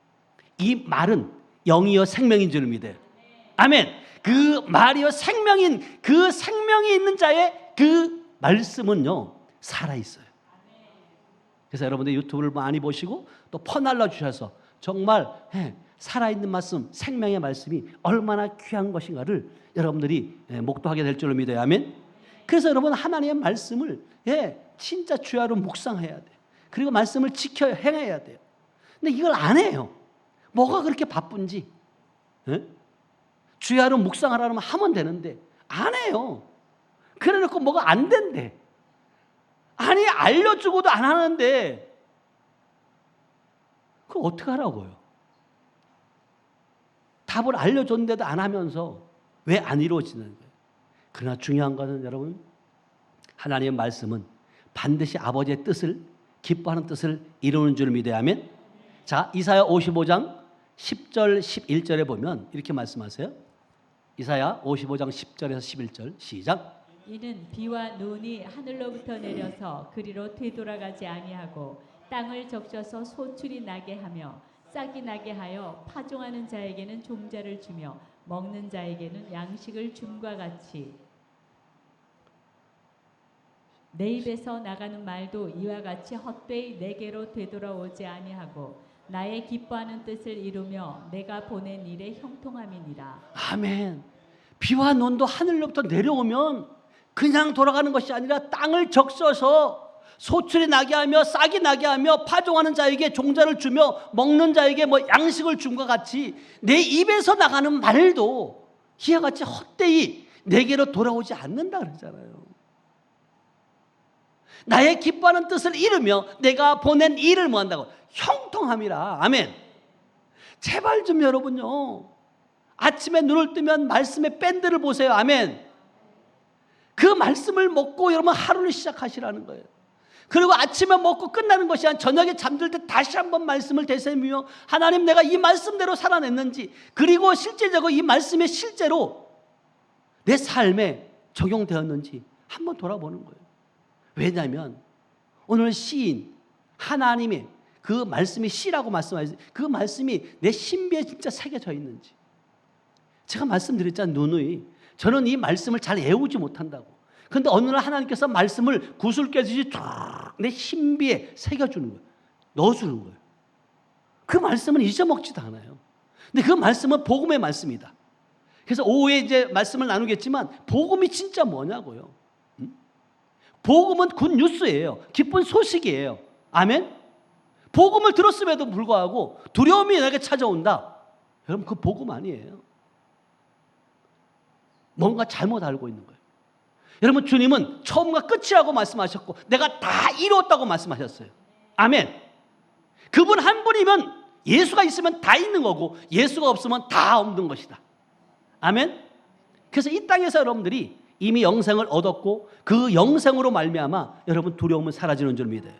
이 말은 영이요 생명인 줄 믿어요. 아멘. 그 말이요 생명인, 그 생명이 있는 자의 그 말씀은요 살아 있어요. 그래서 여러분들 유튜브를 많이 보시고 또 퍼날라 주셔서 정말 살아있는 말씀, 생명의 말씀이 얼마나 귀한 것인가를 여러분들이 목도하게 될 줄로 믿어요. 아멘. 그래서 여러분 하나님의 말씀을 진짜 주야로 묵상해야 돼요. 그리고 말씀을 지켜 행해야 돼요. 근데 이걸 안 해요. 뭐가 그렇게 바쁜지. 주야로 묵상하라면 하면 되는데 안 해요. 그래놓고 뭐가 안 된대. 아니 알려주고도 안 하는데 그거 어떻게 하라고요? 답을 알려줬는데도 안 하면서 왜 안 이루어지는 거예요? 그러나 중요한 것은 여러분, 하나님의 말씀은 반드시 아버지의 뜻을, 기뻐하는 뜻을 이루는 줄 믿어야 하면, 자, 이사야 55장 10절 11절에 보면 이렇게 말씀하세요. 이사야 55장 10절에서 11절 시작. 이는 비와 눈이 하늘로부터 내려서 그리로 되돌아가지 아니하고 땅을 적셔서 소출이 나게 하며 싹이 나게 하여 파종하는 자에게는 종자를 주며 먹는 자에게는 양식을 줌과 같이 내 입에서 나가는 말도 이와 같이 헛되이 내게로 되돌아오지 아니하고 나의 기뻐하는 뜻을 이루며 내가 보낸 일에 형통함이니라. 아멘. 비와 눈도 하늘로부터 내려오면 그냥 돌아가는 것이 아니라 땅을 적셔서 소출이 나게 하며 싹이 나게 하며 파종하는 자에게 종자를 주며 먹는 자에게 뭐 양식을 줌과 같이 내 입에서 나가는 말도 이와 같이 헛되이 내게로 돌아오지 않는다 그러잖아요. 나의 기뻐하는 뜻을 이루며 내가 보낸 일을 뭐 한다고? 형통함이라. 아멘. 제발 좀 여러분요, 아침에 눈을 뜨면 말씀의 밴드를 보세요. 아멘. 그 말씀을 먹고 여러분 하루를 시작하시라는 거예요. 그리고 아침에 먹고 끝나는 것이 아니라 저녁에 잠들 때 다시 한번 말씀을 되새기며 하나님, 내가 이 말씀대로 살아냈는지, 그리고 실제적으로 이 말씀이 실제로 내 삶에 적용되었는지 한번 돌아보는 거예요. 왜냐하면 오늘 시인 하나님의 그 말씀이 시라고 말씀하셨어요. 그 말씀이 내 신비에 진짜 새겨져 있는지. 제가 말씀드렸잖아요. 누누이 저는 이 말씀을 잘 외우지 못한다고. 그런데 어느 날 하나님께서 말씀을 구슬 깨듯이 쫙 내 신비에 새겨주는 거예요. 넣어주는 거예요. 그 말씀은 잊어먹지도 않아요. 근데 그 말씀은 복음의 말씀이다. 그래서 오후에 이제 말씀을 나누겠지만 복음이 진짜 뭐냐고요. 복음은 굿뉴스예요. 기쁜 소식이에요. 아멘. 복음을 들었음에도 불구하고 두려움이 내게 찾아온다. 여러분, 그 복음 아니에요. 뭔가 잘못 알고 있는 거예요. 여러분, 주님은 처음과 끝이라고 말씀하셨고 내가 다 이루었다고 말씀하셨어요. 아멘. 그분 한 분이면, 예수가 있으면 다 있는 거고 예수가 없으면 다 없는 것이다. 아멘. 그래서 이 땅에서 여러분들이 이미 영생을 얻었고 그 영생으로 말미암아 여러분 두려움은 사라지는 줄 믿어요.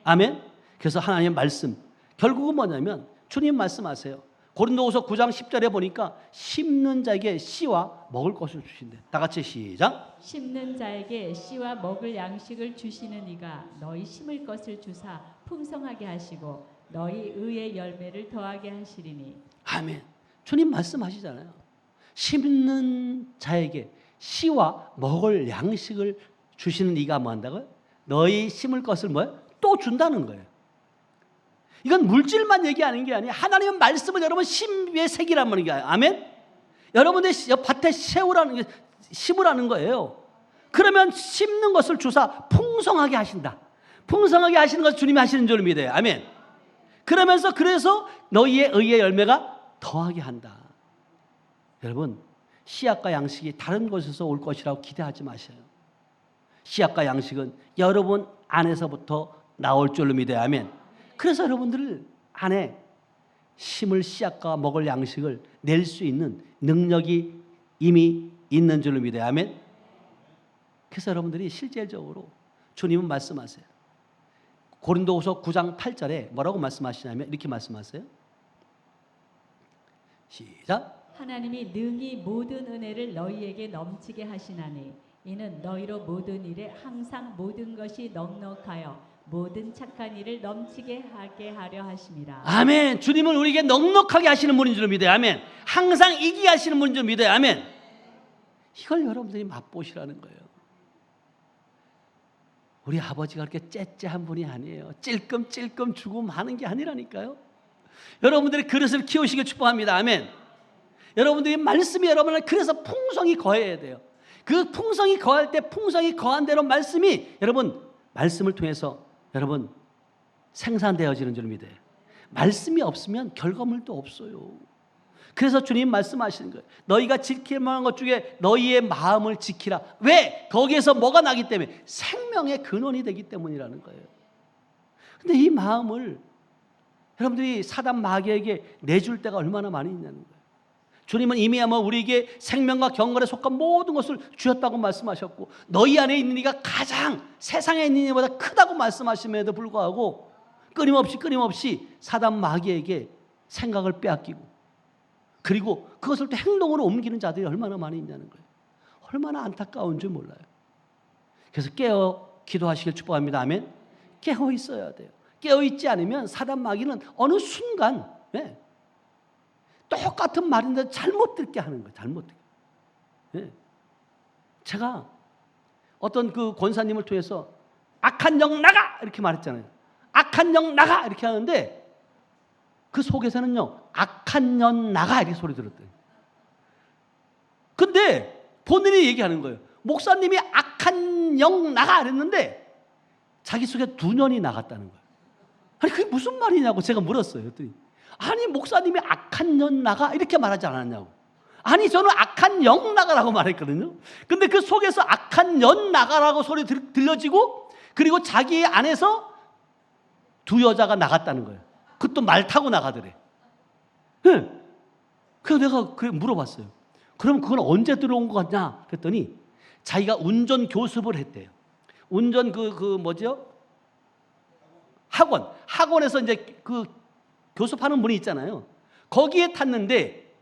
아멘. 그래서 하나님의 말씀 결국은 뭐냐면 주님 말씀하세요. 고린도후서 9장 10절에 보니까 심는 자에게 씨와 먹을 것을 주신대. 다 같이 시작. 심는 자에게 씨와 먹을 양식을 주시는 이가 너희 심을 것을 주사 풍성하게 하시고 너희 의의 열매를 더하게 하시리니. 아멘. 주님 말씀하시잖아요. 심는 자에게 씨와 먹을 양식을 주시는 이가 뭐 한다고요? 너희 심을 것을 뭐예요? 또 준다는 거예요. 이건 물질만 얘기하는 게 아니에요. 하나님의 말씀을 여러분 심위에 새기란 말이에요. 아멘. 여러분의 밭에 심으라는 거예요. 그러면 심는 것을 주사 풍성하게 하신다. 풍성하게 하시는 것을 주님이 하시는 줄 믿어요. 아멘. 그러면서 그래서 너희의 의의 열매가 더하게 한다. 여러분, 씨앗과 양식이 다른 곳에서 올 것이라고 기대하지 마세요. 씨앗과 양식은 여러분 안에서부터 나올 줄로 믿어요. 아멘. 그래서 여러분들 안에 심을 씨앗과 먹을 양식을 낼 수 있는 능력이 이미 있는 줄로 믿어요. 아멘. 그래서 여러분들이 실제적으로 주님은 말씀하세요. 고린도후서 9장 8절에 뭐라고 말씀하시냐면 이렇게 말씀하세요. 시작. 하나님이 능히 모든 은혜를 너희에게 넘치게 하시나니 이는 너희로 모든 일에 항상 모든 것이 넉넉하여 모든 착한 일을 넘치게 하게 하려 하심이라. 아멘. 주님은 우리에게 넉넉하게 하시는 분인 줄 믿어요. 아멘. 항상 이기게 하시는 분인 줄 믿어요. 아멘. 이걸 여러분들이 맛보시라는 거예요. 우리 아버지가 그렇게 째째한 분이 아니에요. 찔끔찔끔 주고 마는 게 아니라니까요. 여러분들이 그릇을 키우시길 축복합니다. 아멘. 여러분들이 말씀이 여러분을 그래서 풍성이 거해야 돼요. 그 풍성이 거할 때 풍성이 거한 대로 말씀이 여러분 말씀을 통해서 여러분 생산되어지는 줄 믿어요. 말씀이 없으면 결과물도 없어요. 그래서 주님 말씀하시는 거예요. 너희가 지킬 만한 것 중에 너희의 마음을 지키라. 왜? 거기에서 뭐가 나기 때문에 생명의 근원이 되기 때문이라는 거예요. 근데 이 마음을 여러분들이 사단 마귀에게 내줄 때가 얼마나 많이 있냐는 거예요. 주님은 이미 아마 우리에게 생명과 경건에 속한 모든 것을 주셨다고 말씀하셨고, 너희 안에 있는 이가 가장 세상에 있는 이보다 크다고 말씀하심에도 불구하고 끊임없이 사단 마귀에게 생각을 빼앗기고, 그리고 그것을 또 행동으로 옮기는 자들이 얼마나 많이 있냐는 거예요. 얼마나 안타까운 줄 몰라요. 그래서 깨어 기도하시길 축복합니다. 아멘. 깨어 있어야 돼요. 깨어 있지 않으면 사단 마귀는 어느 순간 똑같은 말인데 잘못 듣게 하는 거예요. 잘못 듣게. 제가 어떤 그 권사님을 통해서 악한 영 나가! 이렇게 말했잖아요. 악한 영 나가! 이렇게 하는데 그 속에서는요, 악한 년 나가! 이렇게 소리 들었대요. 근데 본인이 얘기하는 거예요. 목사님이 악한 영 나가! 그랬는데 자기 속에 2년이 나갔다는 거예요. 아니, 그게 무슨 말이냐고 제가 물었어요. 그랬더니 아니, 목사님이 악한 년 나가 이렇게 말하지 않았냐고. 아니, 저는 악한 영 나가라고 말했거든요. 근데 그 속에서 악한 년 나가라고 소리 들려지고, 그리고 자기 안에서 2 여자가 나갔다는 거예요. 그것도 말 타고 나가더래. 그래서 내가 물어봤어요. 그럼 그건 언제 들어온 것 같냐 그랬더니 자기가 운전 교습을 했대요. 운전 뭐죠? 학원에서 이제 그 교습하는 분이 있잖아요. 거기에 탔는데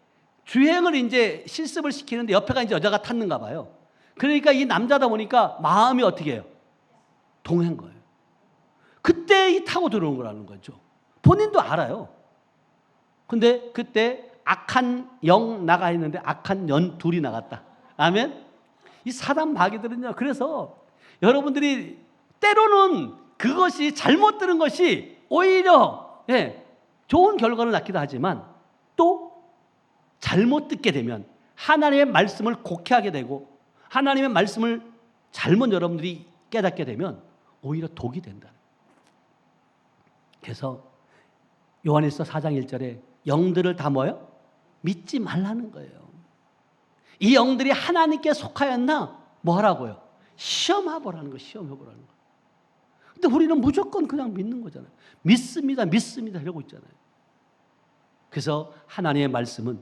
주행을 이제 실습을 시키는데 옆에가 이제 여자가 탔는가 봐요. 그러니까 이 남자다 보니까 마음이 어떻게 해요? 동한 거예요. 그때 이 타고 들어온 거라는 거죠. 본인도 알아요. 근데 그때 악한 영 나가 있는데 악한 년 2이 나갔다. 아멘? 이 사단 마귀들은요. 그래서 여러분들이 때로는 그것이 잘못 들은 것이 오히려 좋은 결과를 낳기도 하지만, 또 잘못 듣게 되면 하나님의 말씀을 곡해하게 되고 하나님의 말씀을 잘못 여러분들이 깨닫게 되면 오히려 독이 된다. 그래서 요한일서 4장 1절에 영들을 다 뭐요? 믿지 말라는 거예요. 이 영들이 하나님께 속하였나? 뭐 하라고요? 시험해보라는 거, 시험해보라는 거. 근데 우리는 무조건 그냥 믿는 거잖아요. 믿습니다, 믿습니다 이러고 있잖아요. 그래서 하나님의 말씀은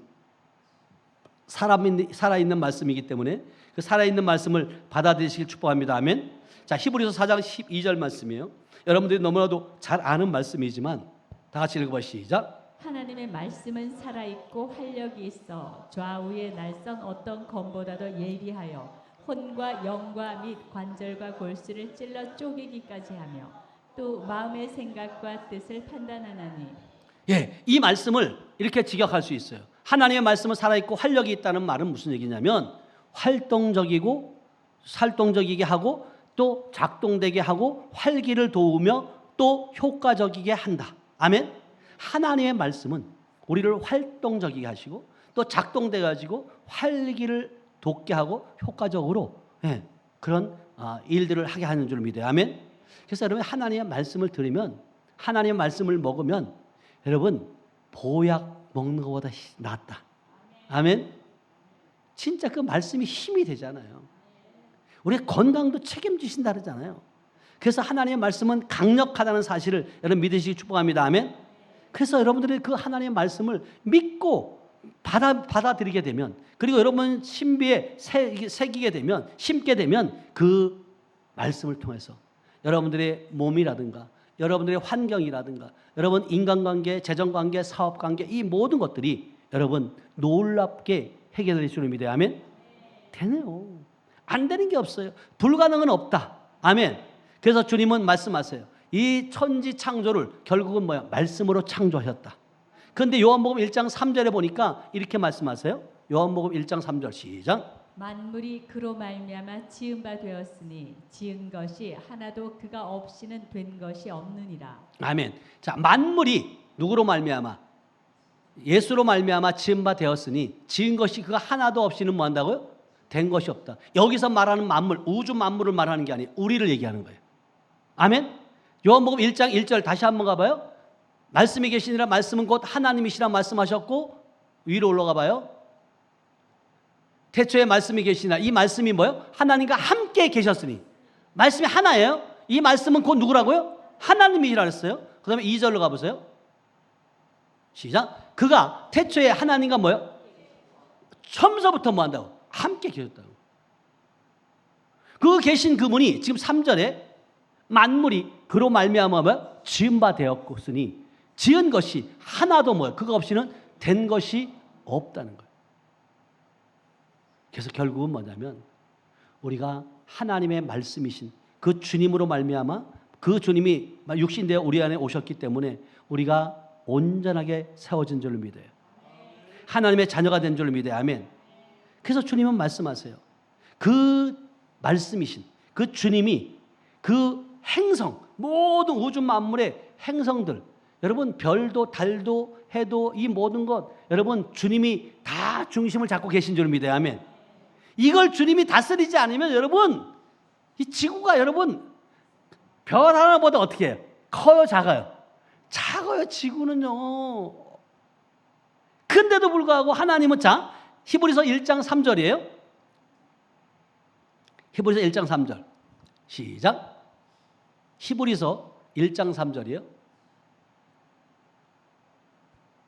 살아있는 말씀이기 때문에 그 살아있는 말씀을 받아들이시길 축복합니다. 아멘. 자, 히브리서 4장 12절 말씀이에요. 여러분들이 너무나도 잘 아는 말씀이지만 다 같이 읽어봐. 시작. 하나님의 말씀은 살아있고 활력이 있어 좌우에 날선 어떤 검보다도 예리하여 혼과 영과 및 관절과 골수를 찔러 쪼개기까지 하며 또 마음의 생각과 뜻을 판단하나니. 이 말씀을 이렇게 직역할 수 있어요. 하나님의 말씀은 살아있고 활력이 있다는 말은 무슨 얘기냐면 활동적이게 하고 또 작동되게 하고 활기를 도우며 또 효과적이게 한다. 아멘. 하나님의 말씀은 우리를 활동적이게 하시고 또 작동돼 가지고 활기를 돋게 하고 효과적으로 그런 일들을 하게 하는 줄 믿어요. 아멘. 그래서 여러분 하나님의 말씀을 들으면, 하나님의 말씀을 먹으면 여러분 보약 먹는 것보다 낫다. 아멘. 진짜 그 말씀이 힘이 되잖아요. 우리의 건강도 책임지신다 그러잖아요. 그래서 하나님의 말씀은 강력하다는 사실을 여러분 믿으시기 축복합니다. 아멘. 그래서 여러분들이 그 하나님의 말씀을 믿고 받아들이게 되면, 그리고 여러분 신비에 새기게 되면, 심게 되면 그 말씀을 통해서 여러분들의 몸이라든가 여러분들의 환경이라든가 여러분 인간관계, 재정관계, 사업관계 이 모든 것들이 여러분 놀랍게 해결될 줄 믿어요. 아멘. 되네요. 안 되는 게 없어요. 불가능은 없다. 아멘. 그래서 주님은 말씀하세요. 이 천지 창조를 결국은 뭐야? 말씀으로 창조하셨다. 그런데 요한복음 1장 3절에 보니까 이렇게 말씀하세요. 요한복음 1장 3절 시작. 만물이 그로 말미암아 지은 바 되었으니 지은 것이 하나도 그가 없이는 된 것이 없느니라. 아멘. 자, 만물이 누구로 말미암아? 예수로 말미암아 지은 바 되었으니 지은 것이 그가 하나도 없이는 뭐 한다고요? 된 것이 없다. 여기서 말하는 만물, 우주 만물을 말하는 게 아니에요. 우리를 얘기하는 거예요. 아멘. 요한복음 1장 1절 다시 한번 가봐요. 말씀이 계시니라 말씀은 곧 하나님이시라 말씀하셨고, 위로 올라가 봐요. 태초에 말씀이 계시니라. 이 말씀이 뭐예요? 하나님과 함께 계셨으니. 말씀이 하나예요. 이 말씀은 곧 누구라고요? 하나님이시라 그랬어요. 그 다음에 2절로 가보세요. 시작. 그가 태초에 하나님과 뭐요? 처음서부터 뭐 한다고? 함께 계셨다고. 그 계신 그분이 지금 3절에 만물이 그로 말미암아 뭐요? 지은 바 되었으니 지은 것이 하나도 뭐요? 그거 없이는 된 것이 없다는 거예요. 그래서 결국은 뭐냐면 우리가 하나님의 말씀이신 그 주님으로 말미암아 그 주님이 육신되어 우리 안에 오셨기 때문에 우리가 온전하게 세워진 줄로 믿어요. 하나님의 자녀가 된 줄로 믿어요. 아멘. 그래서 주님은 말씀하세요. 그 말씀이신 그 주님이 그 행성, 모든 우주 만물의 행성들, 여러분 별도 달도 해도 이 모든 것, 여러분 주님이 다 중심을 잡고 계신 줄 믿어요. 아멘. 이걸 주님이 다스리지 않으면 여러분 이 지구가 여러분 별 하나보다 어떻게 해요? 커요, 작아요? 작아요. 지구는요. 근데도 불구하고 하나님은 자 히브리서 1장 3절이에요. 히브리서 1장 3절 시작. 히브리서 1장 3절이에요.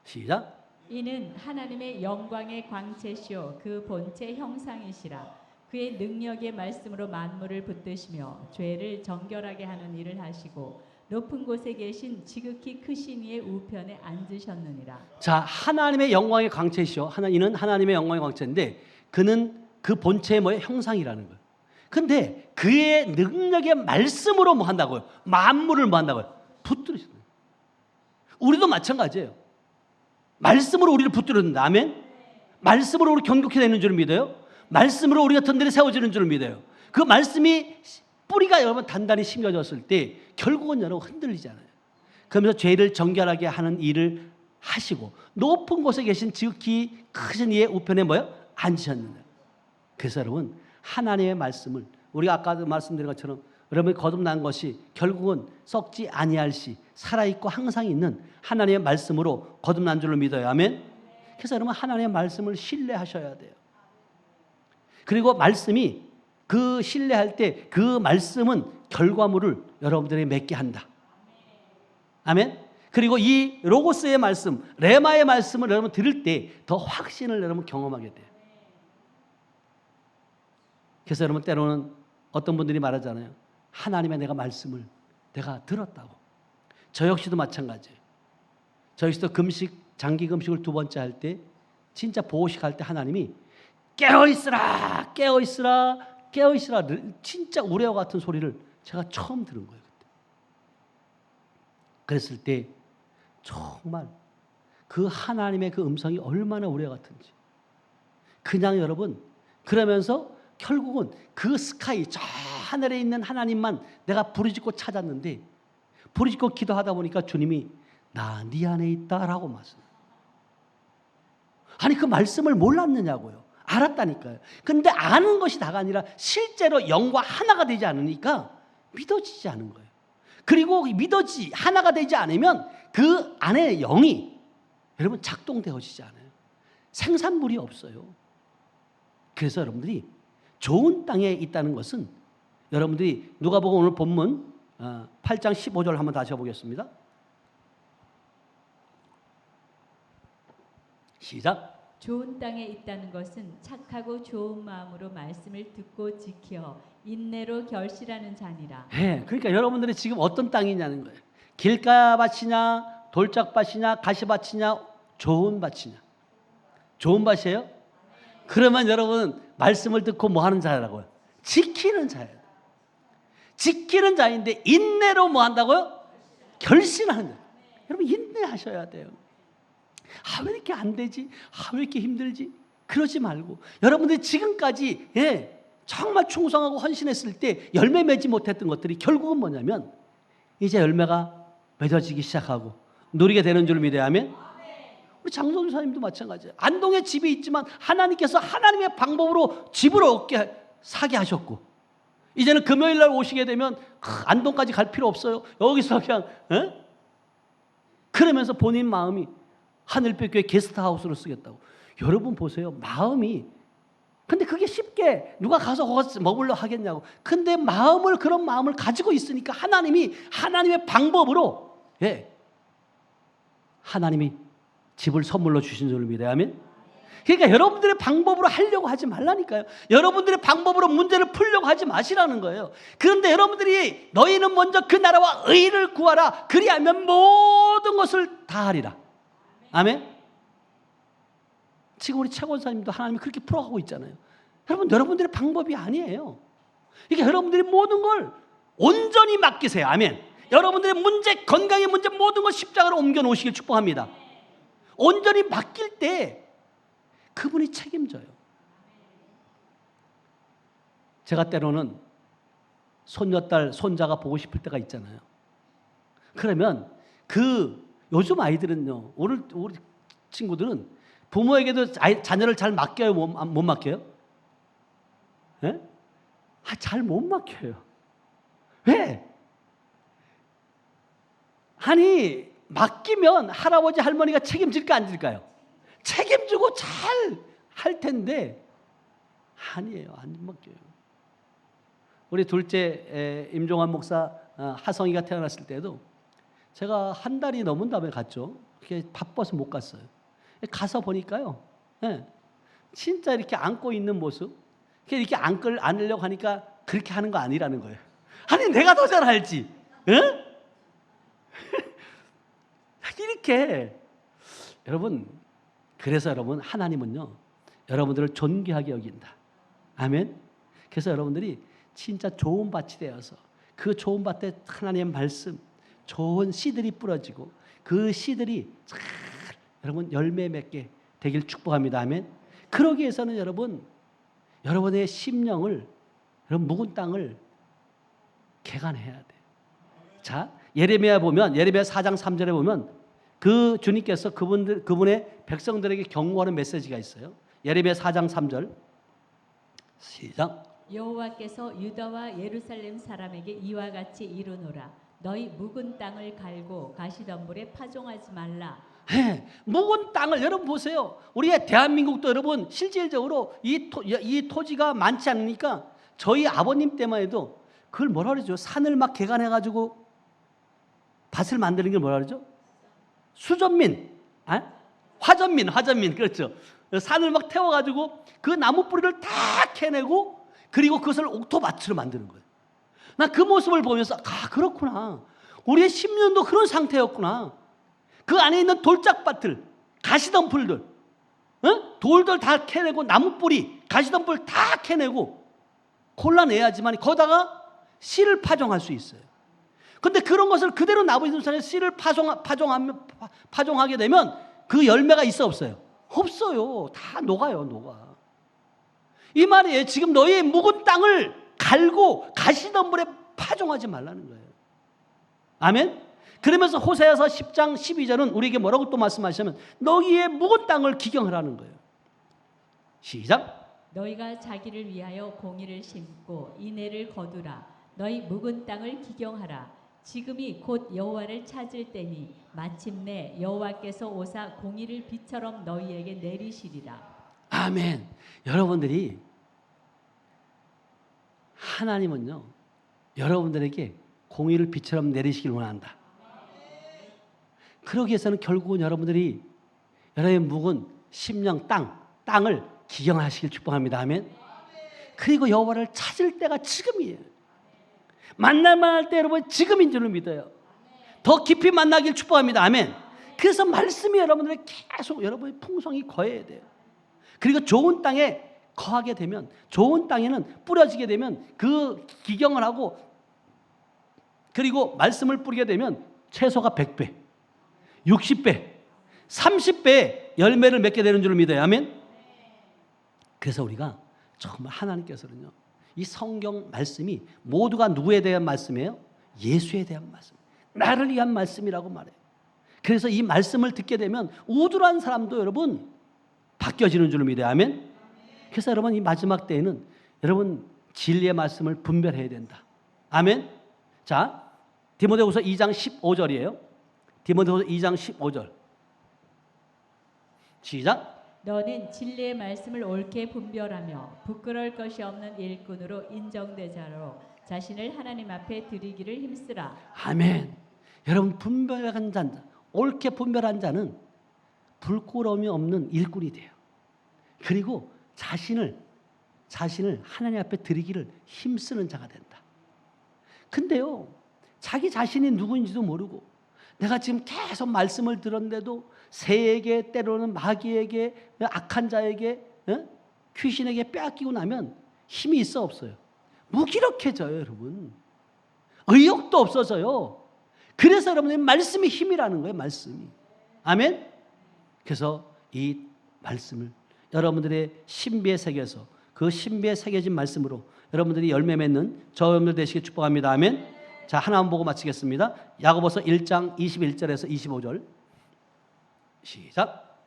시작. 이는 하나님의 영광의 광채시요 그 본체 형상이시라. 그의 능력의 말씀으로 만물을 붙드시며 죄를 정결하게 하는 일을 하시고 높은 곳에 계신 지극히 크신 이의 우편에 앉으셨느니라. 자, 하나님의 영광의 광채시요. 이는 하나님의 영광의 광채인데 그는 그 본체의 뭐의 형상이라는 거예요. 근데 그의 능력의 말씀으로 뭐 한다고요? 만물을 뭐 한다고요? 붙들으신다. 우리도 마찬가지예요. 말씀으로 우리를 붙들었는다. 아멘. 말씀으로 우리 경고케 되는 줄 믿어요. 말씀으로 우리가 든든히 세워지는 줄 믿어요. 그 말씀이 뿌리가 여러분 단단히 심겨졌을 때 결국은 여러분 흔들리지 않아요. 그러면서 죄를 정결하게 하는 일을 하시고 높은 곳에 계신 지극히 크신 이의 우편에 뭐요? 앉으셨는다. 그래서 여러분 하나님의 말씀을 우리가 아까도 말씀드린 것처럼 여러분이 거듭난 것이 결국은 썩지 아니할 시 살아있고 항상 있는 하나님의 말씀으로 거듭난 줄로 믿어요. 아멘. 그래서 여러분 하나님의 말씀을 신뢰하셔야 돼요. 그리고 말씀이 그 신뢰할 때 그 말씀은 결과물을 여러분들에게 맺게 한다. 아멘. 그리고 이 로고스의 말씀, 레마의 말씀을 여러분 들을 때 더 확신을 여러분 경험하게 돼요. 그래서 여러분 때로는 어떤 분들이 말하잖아요. 하나님의 내가 말씀을 내가 들었다고. 저 역시도 마찬가지예요. 저 역시도 금식, 장기 금식을 2번째 할 때 진짜 보호식 할 때 하나님이 깨어있으라, 깨어있으라, 깨어있으라 진짜 우레와 같은 소리를 제가 처음 들은 거예요. 그때. 그랬을 때 정말 그 하나님의 그 음성이 얼마나 우레 같은지 그냥 여러분 그러면서 결국은 그 스카이 저 하늘에 있는 하나님만 내가 부르짖고 찾았는데 부르짖고 기도하다 보니까 주님이 나 네 안에 있다라고 말씀해요. 아니 그 말씀을 몰랐느냐고요. 알았다니까요. 근데 아는 것이 다가 아니라 실제로 영과 하나가 되지 않으니까 믿어지지 않은 거예요. 그리고 하나가 되지 않으면 그 안에 영이 여러분 작동되어지지 않아요. 생산물이 없어요. 그래서 여러분들이 좋은 땅에 있다는 것은 여러분들이 누가복음 오늘 본문 8장 15절 한번 다시 해보겠습니다. 시작. 좋은 땅에 있다는 것은 착하고 좋은 마음으로 말씀을 듣고 지켜 인내로 결실하는 자니라. 네, 그러니까 여러분들이 지금 어떤 땅이냐는 거예요. 길가밭이냐 돌짝밭이냐 가시밭이냐 좋은 밭이냐. 좋은 밭이에요? 그러면 여러분 말씀을 듣고 뭐 하는 자라고요? 지키는 자예요. 지키는 자인데 인내로 뭐 한다고요? 결신하는 자. 여러분 인내하셔야 돼요. 왜 이렇게 안 되지? 왜 이렇게 힘들지? 그러지 말고 여러분들이 지금까지 정말 충성하고 헌신했을 때 열매 맺지 못했던 것들이 결국은 뭐냐면 이제 열매가 맺어지기 시작하고 누리게 되는 줄 믿어야 하면 우리 장성주 사님도 마찬가지예요. 안동에 집이 있지만 하나님께서 하나님의 방법으로 집을 사게 하셨고 이제는 금요일 날 오시게 되면 안동까지 갈 필요 없어요. 여기서 그냥 그러면서 본인 마음이 하늘빛교회 게스트하우스로 쓰겠다고. 여러분 보세요. 마음이 근데 그게 쉽게 누가 가서 거기서 먹으려 하겠냐고. 근데 그런 마음을 가지고 있으니까 하나님이 하나님의 방법으로 하나님이 집을 선물로 주신 줄 믿어요. 아멘. 그러니까 여러분들의 방법으로 하려고 하지 말라니까요. 여러분들의 방법으로 문제를 풀려고 하지 마시라는 거예요. 그런데 여러분들이 너희는 먼저 그 나라와 의를 구하라. 그리하면 모든 것을 다 하리라. 아멘. 지금 우리 최권사님도 하나님이 그렇게 풀어가고 있잖아요. 여러분, 여러분들의 방법이 아니에요. 그러니까 여러분들이 모든 걸 온전히 맡기세요. 아멘. 여러분들의 문제, 건강의 문제 모든 걸 십자가로 옮겨 놓으시길 축복합니다. 온전히 맡길 때 그분이 책임져요. 제가 때로는 손녀딸, 손자가 보고 싶을 때가 있잖아요. 그러면 요즘 아이들은요, 우리 친구들은 부모에게도 자녀를 잘 맡겨요, 못 맡겨요? 네? 잘 못 맡겨요. 왜? 아니, 맡기면 할아버지, 할머니가 책임질까 안 질까요? 책임지고 잘 할 텐데 아니에요. 안 맡겨요. 우리 둘째 임종환 목사 하성이가 태어났을 때도 제가 한 달이 넘은 다음에 갔죠. 그게 바빠서 못 갔어요. 가서 보니까요, 진짜 이렇게 안고 있는 모습, 이렇게 안으려고 하니까 그렇게 하는 거 아니라는 거예요. 아니, 내가 더 잘 알지. 이렇게 여러분, 그래서 여러분, 하나님은요, 여러분들을 존귀하게 여긴다. 아멘. 그래서 여러분들이 진짜 좋은 밭이 되어서 그 좋은 밭에 하나님의 말씀, 좋은 씨들이 뿌려지고 그 씨들이 잘 여러분 열매 맺게 되길 축복합니다. 아멘. 그러기 위해서는 여러분의 심령을, 여러분 묵은 땅을 개간해야 돼요. 자, 예레미야 4장 3절에 보면 그 주님께서 그분의 백성들에게 경고하는 메시지가 있어요. 예레미야 4장 3절 시작. 여호와께서 유다와 예루살렘 사람에게 이와 같이 이르노라. 너희 묵은 땅을 갈고 가시덤불에 파종하지 말라. 묵은 땅을 여러분 보세요. 우리의 대한민국도 여러분 실질적으로 이 토지가 많지 않으니까 저희 아버님 때만 해도 그걸 뭐라 그러죠? 산을 막 개간해가지고 밭을 만드는 게 뭐라 그러죠? 수전민, 화전민, 그렇죠. 산을 막 태워가지고 그 나무 뿌리를 다 캐내고 그리고 그것을 옥토밭으로 만드는 거예요. 나 그 모습을 보면서 그렇구나. 우리의 10년도 그런 상태였구나. 그 안에 있는 돌짝밭들, 가시덤불들, 돌들 다 캐내고 나무 뿌리, 가시덤불 다 캐내고 골라내야지만 거기다가 씨를 파종할 수 있어요. 근데 그런 것을 그대로 나무의 산에 씨를 파종하게 되면 그 열매가 있어 없어요? 없어요. 다 녹아요, 녹아. 이 말이에요. 지금 너희의 묵은 땅을 갈고 가시덤불에 파종하지 말라는 거예요. 아멘? 그러면서 호세아서 10장 12절은 우리에게 뭐라고 또 말씀하시냐면 너희의 묵은 땅을 기경하라는 거예요. 시작. 너희가 자기를 위하여 공의를 심고 인애를 거두라. 너희 묵은 땅을 기경하라. 지금이 곧 여호와를 찾을 때니 마침내 여호와께서 오사 공의를 비처럼 너희에게 내리시리라. 아멘. 여러분들이 하나님은요, 여러분들에게 공의를 비처럼 내리시길 원한다. 그러기 위해서는 결국은 여러분들이 여러분의 묵은 심령 땅을 기경하시길 축복합니다. 아멘. 그리고 여호와를 찾을 때가 지금이에요. 만날만 할 때 여러분 지금인 줄을 믿어요. 더 깊이 만나길 축복합니다. 아멘. 그래서 말씀이 여러분들의 계속 여러분의 풍성이 거해야 돼요. 그리고 좋은 땅에 거하게 되면, 좋은 땅에는 뿌려지게 되면 그 기경을 하고 그리고 말씀을 뿌리게 되면 채소가 100배, 60배, 30배 열매를 맺게 되는 줄을 믿어요. 아멘. 그래서 우리가 정말 하나님께서는요, 이 성경 말씀이 모두가 누구에 대한 말씀이에요? 예수에 대한 말씀, 나를 위한 말씀이라고 말해요. 그래서 이 말씀을 듣게 되면 우둔한 사람도 여러분 바뀌어지는 줄을 믿어요. 아멘. 그래서 여러분 이 마지막 때에는 여러분 진리의 말씀을 분별해야 된다. 아멘. 자, 디모데후서 2장 15절이에요. 디모데후서 2장 15절 시작. 너는 진리의 말씀을 옳게 분별하며 부끄러울 것이 없는 일꾼으로 인정되자로 자신을 하나님 앞에 드리기를 힘쓰라. 아멘. 여러분 분별한 자, 옳게 분별한 자는 불끄러움이 없는 일꾼이 돼요. 그리고 자신을 하나님 앞에 드리기를 힘쓰는 자가 된다. 근데요, 자기 자신이 누구인지도 모르고 내가 지금 계속 말씀을 들었는데도 새에게, 때로는 마귀에게, 악한 자에게, 귀신에게 빼앗기고 나면 힘이 있어 없어요? 무기력해져요, 여러분. 의욕도 없어져요. 그래서 여러분의 말씀이 힘이라는 거예요, 말씀이. 아멘? 그래서 이 말씀을 여러분들의 신비에 새겨서 그 신비에 새겨진 말씀으로 여러분들이 열매 맺는 저 여러분들 되시길 축복합니다. 아멘? 자, 하나만 보고 마치겠습니다. 야고보서 1장 21절에서 25절 시작.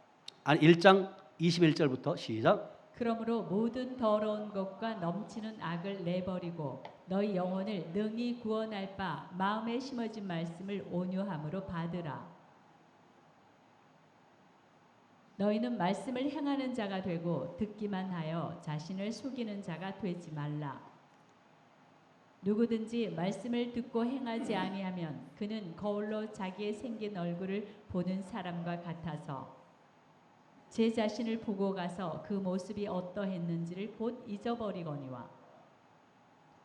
1장 21절부터 시작. 그러므로 모든 더러운 것과 넘치는 악을 내버리고 너희 영혼을 능히 구원할 바 마음에 심어진 말씀을 온유함으로 받으라. 너희는 말씀을 행하는 자가 되고 듣기만 하여 자신을 속이는 자가 되지 말라. 누구든지 말씀을 듣고 행하지 아니하면 그는 거울로 자기의 생긴 얼굴을 보는 사람과 같아서 제 자신을 보고 가서 그 모습이 어떠했는지를 곧 잊어버리거니와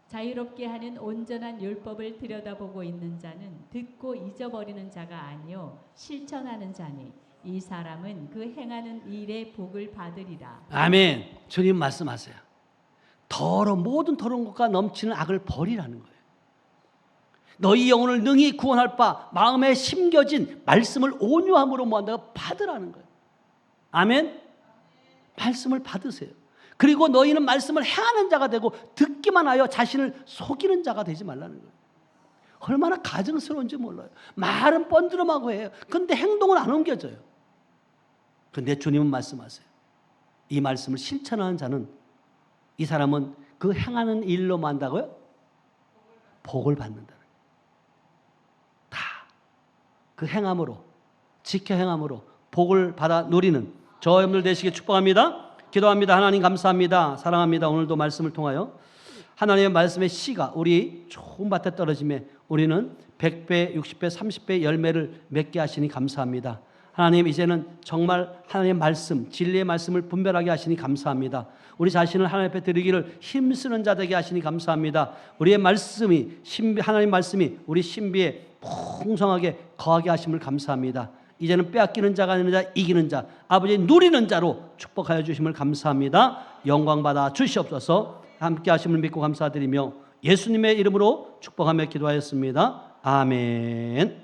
자유롭게 하는 온전한 율법을 들여다보고 있는 자는 듣고 잊어버리는 자가 아니요 실천하는 자니 이 사람은 그 행하는 일의 복을 받으리라. 아멘. 주님 말씀하세요. 모든 더러운 것과 넘치는 악을 버리라는 거예요. 너희 영혼을 능히 구원할 바 마음에 심겨진 말씀을 온유함으로 뭐한다고 받으라는 거예요. 아멘. 말씀을 받으세요. 그리고 너희는 말씀을 행하는 자가 되고 듣기만 하여 자신을 속이는 자가 되지 말라는 거예요. 얼마나 가증스러운지 몰라요. 말은 뻔드름하고 해요. 근데 행동은 안 옮겨져요. 근데 주님은 말씀하세요. 이 말씀을 실천하는 자는, 이 사람은 그 행하는 일로만 한다고요? 복을 받는다. 다 그 행함으로, 지켜 행함으로 복을 받아 누리는 저 여러분들 되시길 축복합니다. 기도합니다. 하나님 감사합니다. 사랑합니다. 오늘도 말씀을 통하여 하나님의 말씀의 씨가 우리 좋은 밭에 떨어짐에 우리는 100배, 60배, 30배 열매를 맺게 하시니 감사합니다. 하나님, 이제는 정말 하나님의 말씀, 진리의 말씀을 분별하게 하시니 감사합니다. 우리 자신을 하나님 앞에 드리기를 힘쓰는 자 되게 하시니 감사합니다. 우리의 말씀이, 하나님의 말씀이 우리 신비에 풍성하게 거하게 하심을 감사합니다. 이제는 빼앗기는 자가 아니라 이기는 자, 아버지의 누리는 자로 축복하여 주심을 감사합니다. 영광 받아 주시옵소서. 함께 하심을 믿고 감사드리며 예수님의 이름으로 축복하며 기도하였습니다. 아멘.